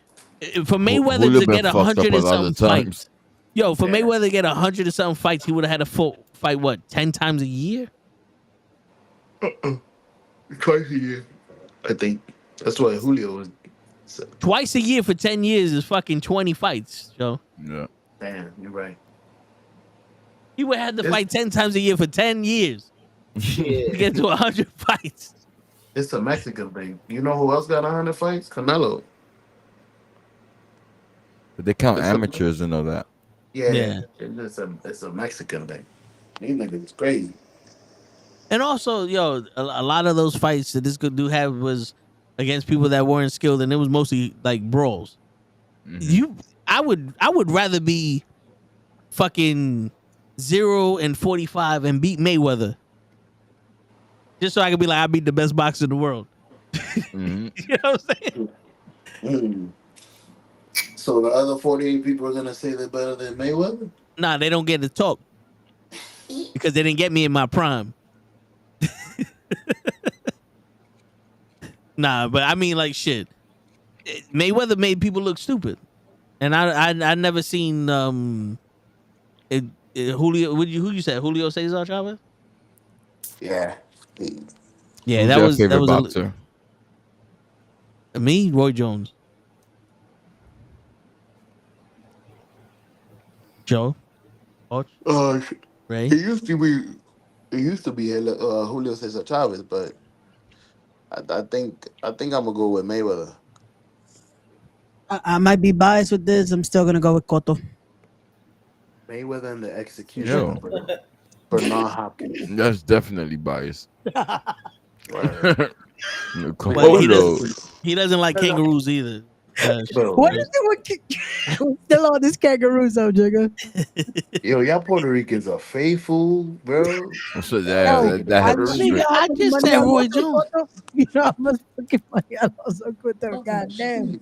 for Mayweather Julio to been get fucked up 100 a and lot of something times. fights. Yo, for Yeah. Mayweather to get 100 and something fights, he would have had to fight, what, 10 times a year? twice a year, I think. That's why Julio was. Twice a year for 10 years is fucking 20 fights, yo. Yeah. Damn, you're right. He would have had to It's- fight 10 times a year for 10 years to Shit. get to 100 fights. It's a Mexican thing. You know who else got 100 fights? Canelo. But they count It's a- amateurs and all that. Yeah. It's a Mexican thing. These niggas is crazy. And also, yo, a lot of those fights that this good dude had was against people that weren't skilled, and it was mostly like brawls. I would rather be fucking 0-45 and beat Mayweather, just so I could be like, I beat the best boxer in the world. Mhm. You know what I'm saying? Mm. So the other 48 people are gonna say they're better than Mayweather? Nah, they don't get to talk because they didn't get me in my prime. Nah, but I mean, like, shit. Mayweather made people look stupid, and I never seen Julio. Who you said? Julio Cesar Chavez? Yeah. Yeah, Who's that your was favorite boxer. Me, Roy Jones. Joe, Hutch, Ray. It used to be Julio Cesar Chavez, but I think I'm gonna go with Mayweather. I might be biased with this. I'm still gonna go with Cotto. Mayweather and the Yo. execution. Bernard Hopkins. That's definitely biased. Word. Well, Kodo. he doesn't like kangaroos either. Bro, What is it with we're still on this kangaroo, so Jigga? yo, y'all Puerto Ricans are faithful, bro. So that happens. I just said Roy Jones. You know how much fucking money I lost on Cotto. God damn.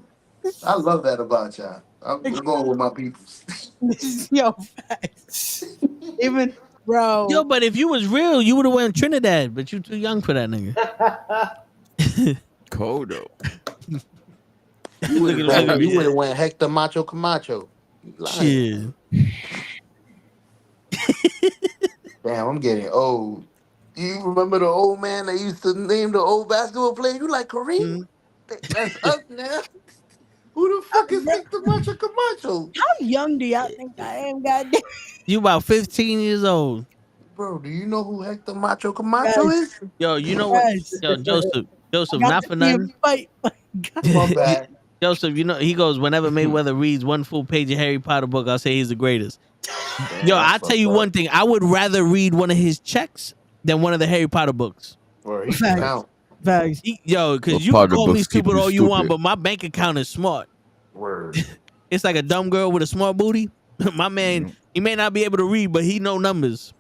I love that about y'all. I'm going with my peoples. Yo, facts. Even bro. Yo, but if you was real, you would have went Trinidad, but you too young for that nigga. Kodo. You Look would at have him. went Hector Macho Camacho. You lying. Shit. Damn, I'm getting old. You remember the old man that used to name the old basketball player? You like Kareem? Mhm. That's us now. Who the fuck is Hector Macho Camacho? How young do y'all think I am? Goddamn. You about 15 years old. Bro, do you know who Hector Macho Camacho Guys, is? Yo, you know what? guys. Yo, Joseph, I got not to for see him nothing. fight. My bad. Joseph, you know, he goes, whenever Mayweather reads one full page of Harry Potter book, I'll say he's the greatest. Damn, Yo, that's I'll tell fucked you up. one thing. I would rather read one of his checks than one of the Harry Potter books. Bro, he Facts. count. Facts. Yo, What because you part can of call me books keep stupid you all you want, stupid? but my bank account is smart. Word. It's like a dumb girl with a smart booty. My man, he may not be able to read, but he know numbers.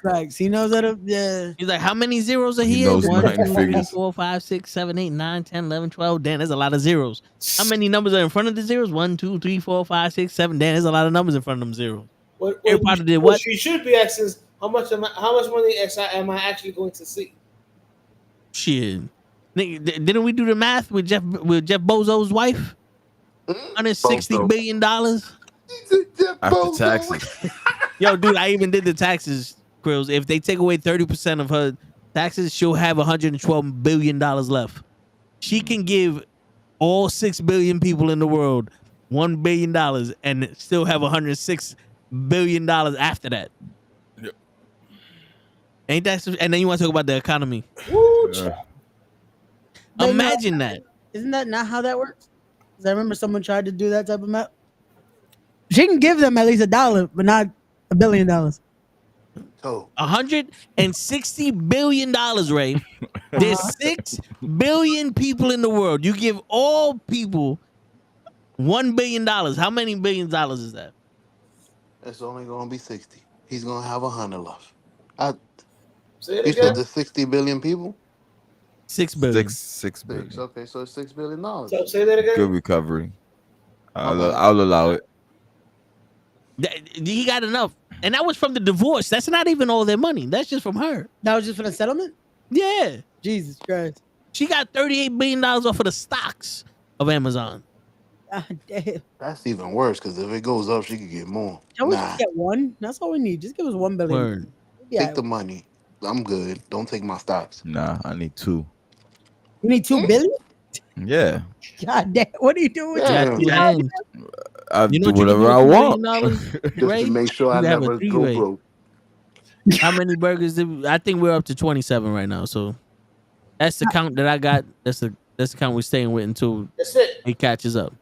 Facts. He knows that. Yeah. He's like, how many zeros are He here? knows 1, nine 2, 3, figures. 4, 5, 6, 7, 8, 9, 10, 11, 12. Damn, there's a lot of zeros. How many numbers are in front of the zeros? 1, 2, 3, 4, 5, 6, 7. Damn, there's a lot of numbers in front of them zeros. Harry Potter did what? She should be asking is, how much money am I actually going to see? Shit. Nigga, didn't we do the math with Jeff Bezos' wife? $160 Bozo. billion. After taxes. Yo, dude, I even did the taxes, Krills. If they take away 30% of her taxes, she'll have $112 billion left. She can give all 6 billion people in the world $1 billion and still have $106 billion after that. Yep. Ain't that? And then you want to talk about the economy? Woo, But Imagine that. Isn't that not how that works? 'Cause I remember someone tried to do that type of math. She can give them at least $1, but not $1 billion. So, $160 billion, Ray. There's 6 billion people in the world. You give all people $1 billion. How many billion dollars is that? it's only going to be 60. He's going to have 100 left. Say it You again. said there's 60 billion people? 6 billion. Six billion. Six. Okay, so it's $6 billion. So say that again. Good recovery. My bad. I'll allow it. He got enough. And that was from the divorce. That's not even all their money. That's just from her. That was just for the settlement? Yeah. Jesus Christ. She got $38 billion off of the stocks of Amazon. God damn. That's even worse because if it goes up, she could get more. Can we Nah, just get one? That's all we need. Just give us $1 billion. Word. Yeah. take the money. I'm good. Don't take my stocks. Nah, I need 2. You need $2 billion? Yeah. God damn. What are you doing with Yeah. your Yeah. I You know do what you can whatever do I with want. $2 billion, Just Ray? to make sure I You have a never go three-way. broke. How many burgers did I think we're up to 27 right now. So that's the count that I got. That's the count we're staying with until That's it. he catches up.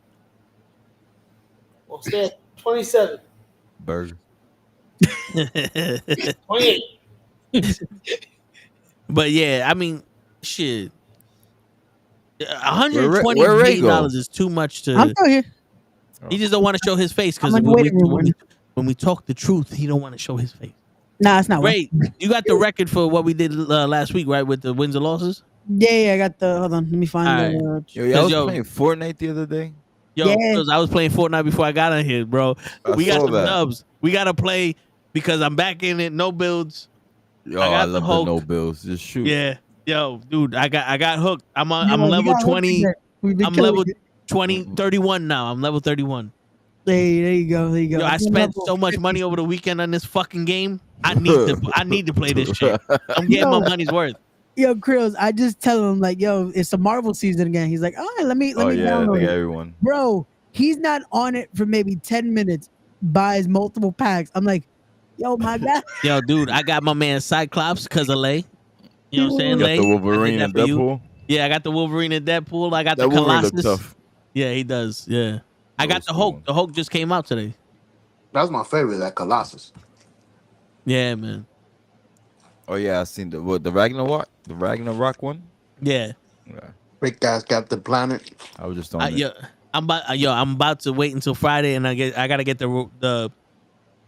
We'll stay at 27, Burger. 28. But yeah, I mean, shit. Where $120 Ray billion go? is too much to. I'm still here. He just don't want to show his face because I'm in the waiting room. when we talk the truth, he don't want to show his face. Nah, it's not one. Ray, you got the record for what we did last week, right? With the wins and losses. Yeah, I got the. Hold on. Let me find All the. Yo, y'all was Yo. playing Fortnite the other day. Yo, Yeah. because I was playing Fortnite before I got on here, bro. I We got saw some that. dubs. We gotta play because I'm back in it. No builds. Yo, I I, got the love the Hulk. no bills. Just shoot. Yeah, yo, dude, I got hooked. I'm Yo, I'm we level got 20. We've been I'm killing level it. 20, 31 now. I'm level 31. Hey, there you go. There you go. Yo, I I'm spent level so much 50. money over the weekend on this fucking game. I need to play this shit. I'm getting my Yo. money's worth. Yo, Krills, I just tell him like, yo, it's the Marvel season again. He's like, all right, let me Oh yeah, download like it. everyone. Bro, he's not on it for maybe 10 minutes, buys multiple packs. I'm like, yo, my God. Yo, dude, I got my man Cyclops because of Lay. You know what I'm saying, You got Lay? the I did Wolverine that and for you. Deadpool. Yeah, I got the Wolverine and Deadpool. I got That the Wolverine look Colossus. tough. Yeah, he does. Yeah. I got Those the Hulk. cool. The Hulk just came out today. That's my favorite, that Colossus. Yeah, man. Oh yeah, I seen the Ragnarok one. Yeah. Yeah, Big guys Captain Planet. I was just on it. Yeah. I'm about to wait until Friday, and I gotta get the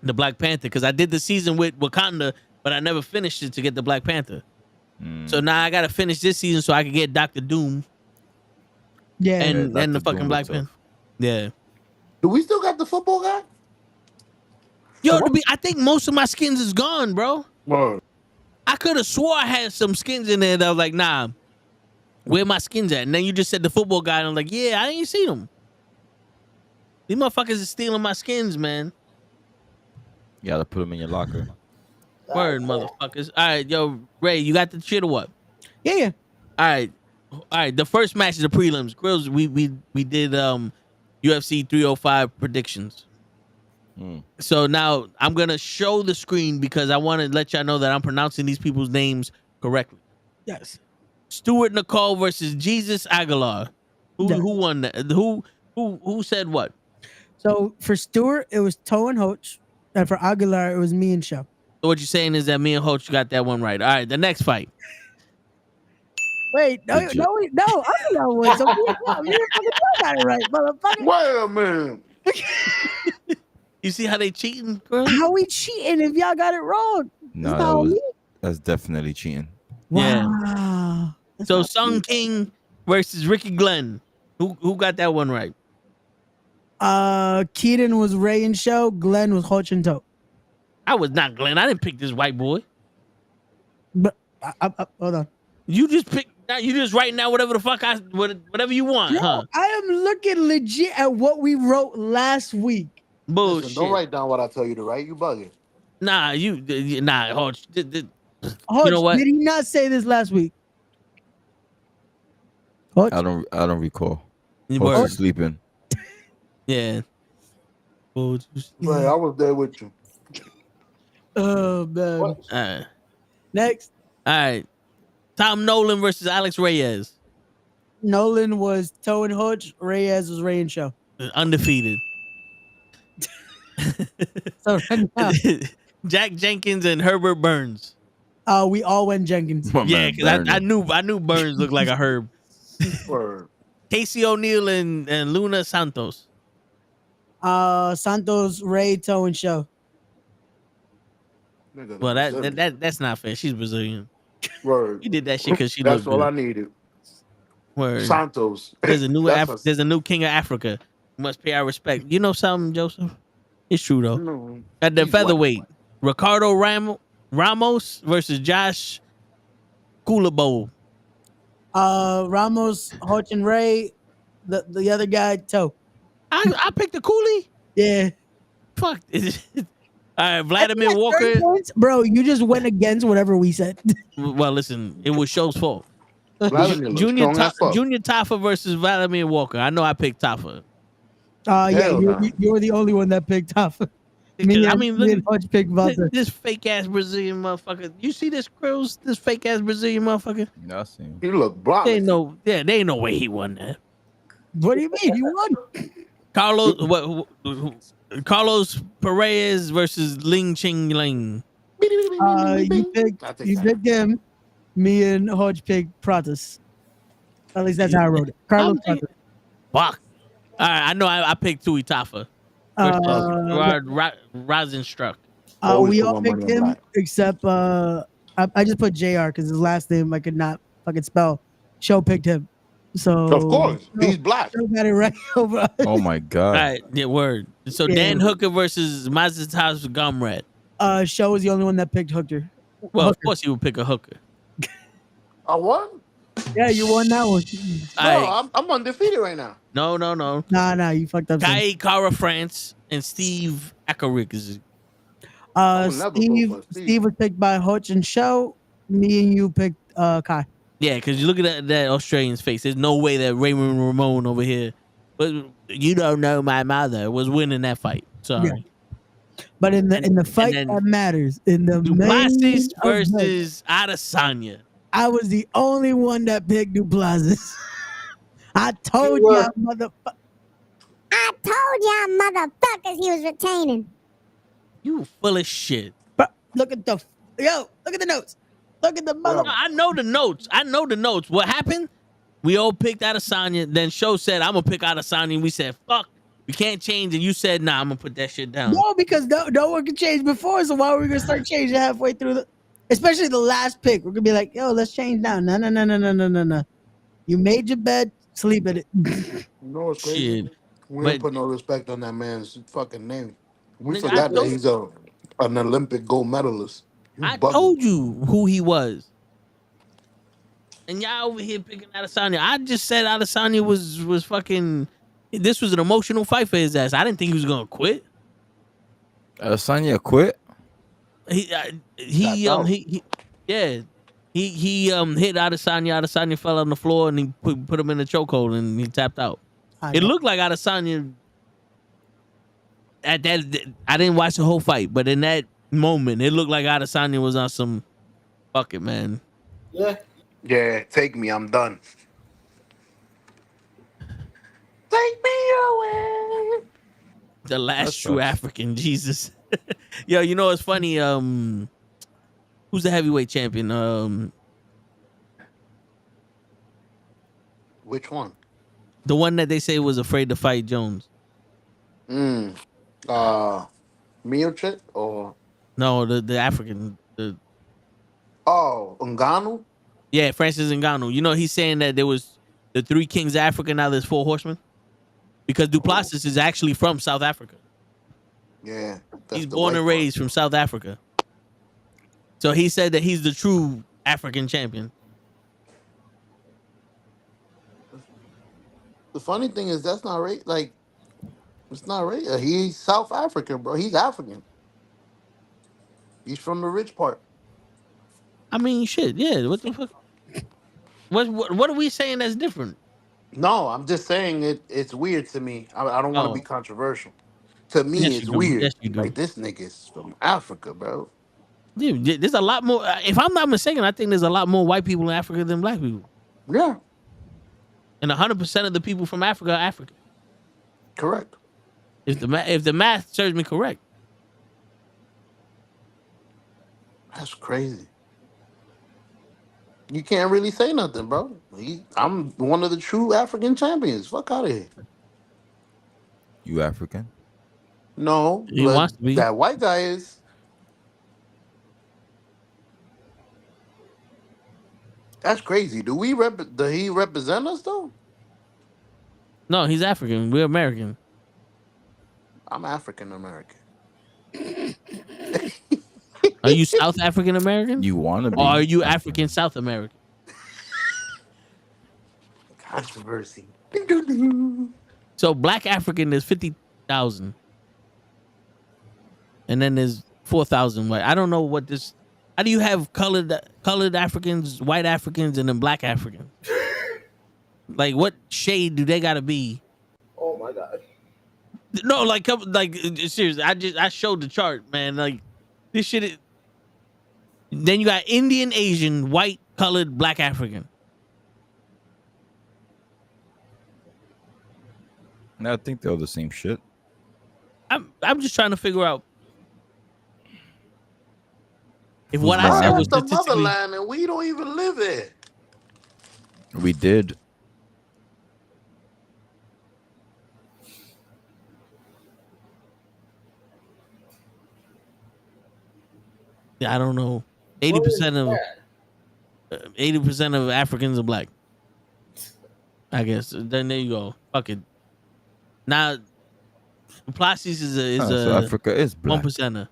Black Panther because I did the season with Wakanda, but I never finished it to get the Black Panther. So now I gotta finish this season so I can get Doctor Doom Yeah. and Dr. the fucking Doom Black look tough. Panther. Yeah. Do we still got the football guy? Yo, I think most of my skins is gone, bro. Word. I could have swore I had some skins in there that I was like, nah. Where my skins at? And then you just said the football guy, and I'm like, yeah, I ain't seen them. These motherfuckers is stealing my skins, man. You gotta put them in your locker. Word, motherfuckers. All right, yo, Ray, you got the shit or what? Yeah. All right. The first match is the prelims. Grills, we did UFC 305 predictions. So now I'm gonna show the screen because I want to let y'all know that I'm pronouncing these people's names correctly. Yes. Stuart Nicole versus Jesus Aguilar. Yes. Who won that? Who said what? So for Stewart, it was Toe and Hoach, and for Aguilar, it was me and Show. So what you're saying is that me and Hoach got that one right. All right, the next fight. Wait, no, Did you- Aguilar won. So me and fucking Show got it right, motherfucker. Wait a minute. You see how they cheating, bro? How we cheating if y'all got it wrong? No, that's definitely cheating. Yeah. Wow. That's So not Sung me. King versus Ricky Glenn. Who got that one right? Keaton was Ray and Show. Glenn was Hoach and Toe. I was not Glenn. I didn't pick this white boy. But hold on. You just pick. You just writing down whatever the fuck whatever you want, No, huh? I am looking legit at what we wrote last week. Bullshit. Listen, don't write down what I tell you to write. You bugging. Nah, nah. Hoach. Hoach, You know what? did he not say this last week? Hoach? I don't recall. Word. Hoach is sleeping. Yeah. Right, I was there with you. Oh man. What? Next, All right. Tom Nolan versus Alex Reyes. Nolan was Toe and Hoach. Reyes was Ray and Show. Undefeated. So right now, Jack Jenkins and Herbert Burns. we all went Jenkins. My Yeah, man because I Burner. knew Burns looked like a herb. Word. Casey O'Neill and Luna Santos. Santos, Ray, Toe, and Show. Nigga, Well, that's not fair. She's Brazilian. Word. You did that shit because she That's looked all I good. needed. Word. Santos. There's a new That's there's a new king of Africa. We must pay our respect. You know something, Joseph? It's true though. No, At the he's featherweight, Ricardo Ramos versus Josh Kulabo. Ramos, Hoach, and Ray. The other guy, Toe. I picked the coolie. Yeah. Fuck. All right, Vladimir Walker. Bro, you just went against whatever we said. Well, listen, it was Show's fault. Vladimir looks strong as fuck. Junior Tafa versus Vladimir Walker. I know I picked Tafa. Yeah, Hell no. you're the only one that picked off. Me I and- mean, me look and Hoach picked Walter. this fake ass Brazilian motherfucker. You see this Grills? This fake ass Brazilian motherfucker. Nothing. He look blocked. They ain't no way he won that. What do you mean? You won? Carlos Perez versus Ling Ching Ling. You picked I think you so. picked him. Me and Hodge picked Pratas. At least that's how I wrote it. Carlos I'm Pratas. Fuck. All right, I know I picked Tui Tafa. Gerard Rosenstruck. Always We put all my picked money on him black. except I just put JR because his last name I could not fucking spell. Show picked him. So Of course, he's black. Show got it right over. Oh my All god. right, yeah, word. So Yeah. Dan Hooker versus Mazitas Gomrat. Show was the only one that picked Hooker. Well, of Hooker. course he would pick a hooker. I won. Yeah, you won that one. All No, right. I'm undefeated right now. No. Nah, you fucked up. son. Kai Kara France and Steve Ackerick. will never vote Steve for Steve. Steve was picked by Hutch and Show. Me and you picked Kai. Yeah, because you look at that Australian's face. There's no way that Raymond Ramon over here, but you don't know my mother, was winning that fight. Sorry. Yeah. But in the fight then that matters, in the main Duplessis event, versus Adesanya. I was the only one that picked Duplessis. I told You were. y'all, motherfucker. I told y'all motherfuckers he was retaining. You full of shit. Look at the notes. Look at the mother. No, I know the notes. What happened? We all picked Adesanya. Then Show said, I'm going to pick Adesanya. And we said, fuck, we can't change. And you said, nah, I'm going to put that shit down. No, because no one can change before. So why are we gonna start changing halfway through especially the last pick? We're gonna be like, yo, let's change down. No. You made your bed, sleep in it. You know what's crazy? Shit. We But- don't put no respect on that man's fucking name. We Nigga, I forgot that told- he's an Olympic gold medalist. You I bugging. told you who he was. And y'all over here picking Adesanya. I just said Adesanya was fucking. This was an emotional fight for his ass. I didn't think he was gonna quit. Adesanya quit. Tapped out. Yeah. He hit Adesanya. Adesanya fell on the floor and he put him in the chokehold and he tapped out. It looked like Adesanya. At that, I didn't watch the whole fight, but in that moment, it looked like Adesanya was on some. Fuck it, man. Yeah. Yeah, take me. I'm done. Take me away. The last That true sucks. African, Jesus. Yo, you know what's funny? Who's the heavyweight champion? Which one? The one that they say was afraid to fight Jones. Miocic or No, the African. Ngannou? Yeah, Francis Ngannou. You know, he's saying that there was the three kings of Africa. Now there's four horsemen because Duplessis is actually from South Africa. Yeah, He's the born white and part. raised from South Africa. So he said that he's the true African champion. The funny thing is that's not right. Like it's not right. He's South African, bro. He's African. He's from the rich part. I mean, shit. Yeah. What the fuck? What are we saying that's different? No, I'm just saying it's weird to me. I don't want to be Oh, controversial. To me, yes, you it's do. weird. Yes, you do. Like this nigga's from Africa, bro. Dude, there's a lot more. If I'm not mistaken, I think there's a lot more white people in Africa than black people. Yeah, And 100% of the people from Africa are African. correct. If the math serves me correct. That's crazy. You can't really say nothing, bro. I'm one of the true African champions. Fuck out of here. You African? No, He but wants to be. that white guy is. That's crazy. Do he represent us though? No, he's African. We're American. I'm African American. Are you South African American? You want to be? Or are you African South American? Controversy. So black African is 50,000. And then there's 4,000 white. I don't know what this. How do you have colored Africans, white Africans, and then black Africans? Like what shade do they gotta be? Oh my god. No, like seriously. I showed the chart, man. Like this shit. Then you got Indian, Asian, white, colored, black African. I think they're all the same shit. I'm just trying to figure out if what Who's I said more was That's the statistically. motherland, and we don't even live there. We did. I don't know. What is 80% of that? 80% of Africans are black. I guess. Then there you go. Fuck it. Now, Plastic is So a Africa is black. 1%er.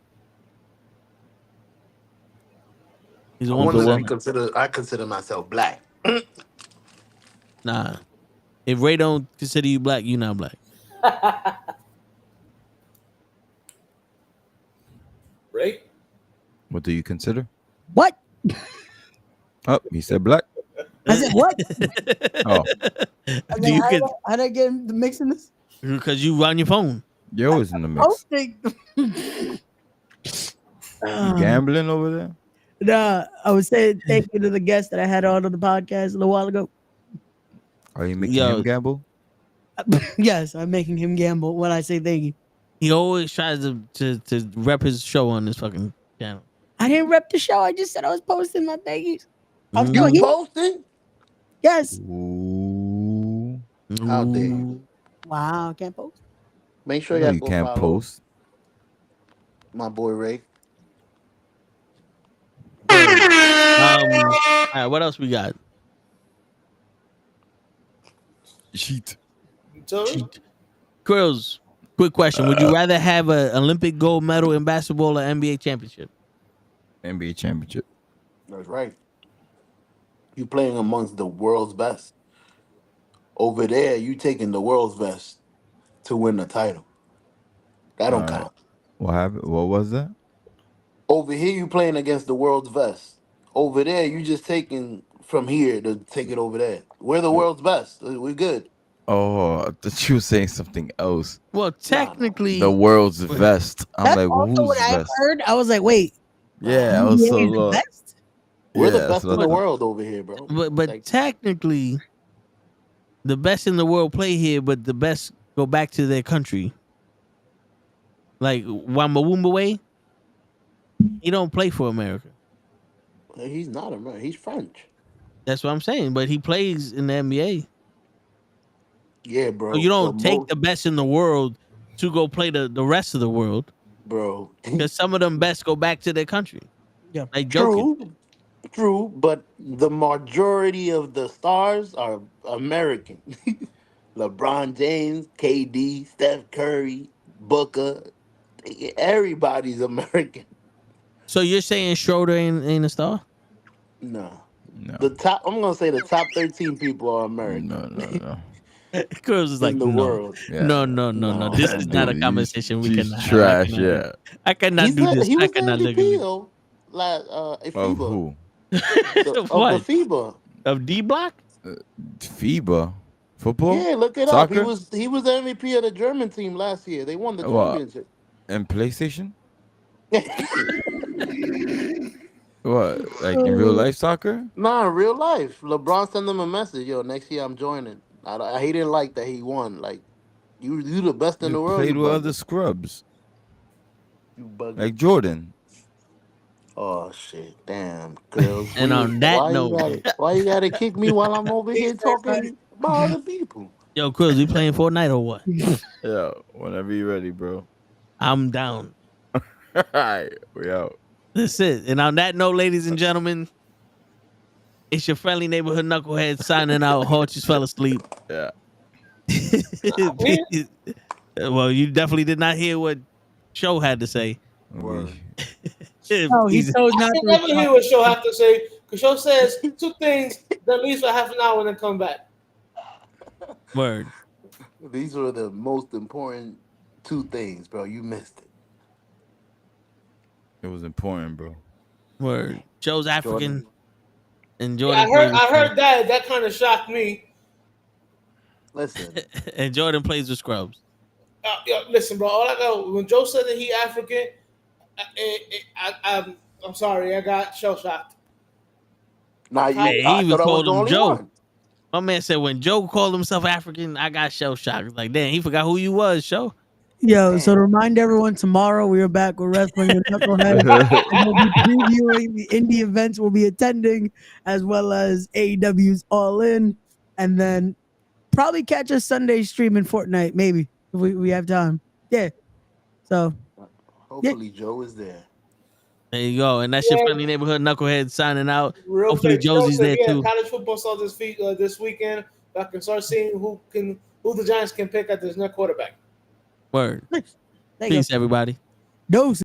He's a I wonder if 1%er. I consider myself black. Nah. If Ray don't consider you black, you not black. Right? What do you consider? What? Oh, he said black. I said what? Oh, Do you how did I get in the mix in this? because you on your phone. you're always in the mix. Hosting. You gambling over there? Nah, I was saying thank you to the guest that I had on the podcast a little while ago. Are you making Yo. him gamble? Yes, I'm making him gamble when I say thank you. He always tries to rep his show on this fucking channel. I didn't rep the show. I just said I was posting my thank yous. I'm Mm. still You here. posting? Yes. Ooh. How dare you? Wow, can't post. Make sure No, y'all you go can't follow post. my boy Ray. All right, what else we got? Cheat. So, Krills, quick question. Would you rather have an Olympic gold medal in basketball or NBA championship? NBA championship. That's right. You playing amongst the world's best. Over there, you taking the world's best to win the title. That don't All right. count. What happened? What was that? Over here, you playing against the world's best. Over there, you just taking from here to take it over there. We're the world's best. We're good. Oh, I thought you were saying something else. Well, Nah, no. The technically, world's vest. I'm That's like, also what who's I vest? heard. I was like, wait, Yeah, I Nah. was NBA so is the low. best? We're the Yeah, that's best in what I the thought. world over here, bro. but Like, technically, the best in the world play here, but the best go back to their country. Like Wambawumbawe, he don't play for America. he's not American. He's French. That's what I'm saying. But he plays in the NBA. Yeah, So you bro. The don't take most, the best in the world to go play the rest of the world. bro. Because some of them best go back to their country. Yeah. Like Jokic. True, true, but the majority of the stars are American. LeBron James, KD, Steph Curry, Booker, everybody's American. So you're saying Schroeder ain't a star? No, No, the top. I'm gonna say the top 13 people are American no. Cruz is like, in the no. world. Yeah. No. No, This is not a Dude, conversation we he's cannot have. trash. Yeah. I cannot do this. He I was the cannot look at MVP me. though. Last Of FIBA who? of the What? FIBA. Of D Block? FIBA. Football? Yeah, look it up. Soccer? He was the MVP of the German team last year. They won the What? championship. And PlayStation? What? Like in real life soccer? Nah, in real life. LeBron sent them a message. Yo, next year I'm joining. He didn't like that he won. Like, you the best in You the world. played You with other bugging. scrubs. You bugging. Like Jordan. Oh shit! Damn, girls. And on that note, Why you gotta kick me while I'm over here talking about other people? yo, Cruz, we playing Fortnite or what? Yeah, whenever you're ready, bro. I'm down. Alright, we out. That's it. And on that note, ladies and gentlemen, it's your friendly neighborhood knucklehead signing out. Hawk just fell asleep. Yeah. Well, you definitely did not hear what Show had to say. Word. No, he He's- chose I not can to. never hear what Show have to say because Show says two things that leaves for half an hour and then come back. Word. These were the most important two things, bro. You missed it. It was important, bro. Word. Show's African. Jordan. And Yeah, Jordan I heard that. That kind of shocked me. Listen, and Jordan plays with scrubs. Listen, bro. All I got when Joe said that he African, I'm sorry, I got shell shocked. nah, Hey, he I even thought I was called the him only Joe. one. My man said when Joe called himself African, I got shell shocked. Like, damn, he forgot who you was, Show. Yo, Damn. so to remind everyone, tomorrow we are back with Wrestling with Knucklehead. And we'll be previewing the indie events we'll be attending, as well as AEW's All In. And then probably catch us Sunday streaming Fortnite, maybe, if we have time. Yeah. So, Hopefully, Joe is there. There you go. And that's your Yeah. friendly neighborhood knucklehead signing out. Real Hopefully quick, Joe Josie's said, there yeah, too. college football starts this weekend. I can start seeing who the Giants can pick at this next quarterback. Word. there you Peace, everybody. go. Dose.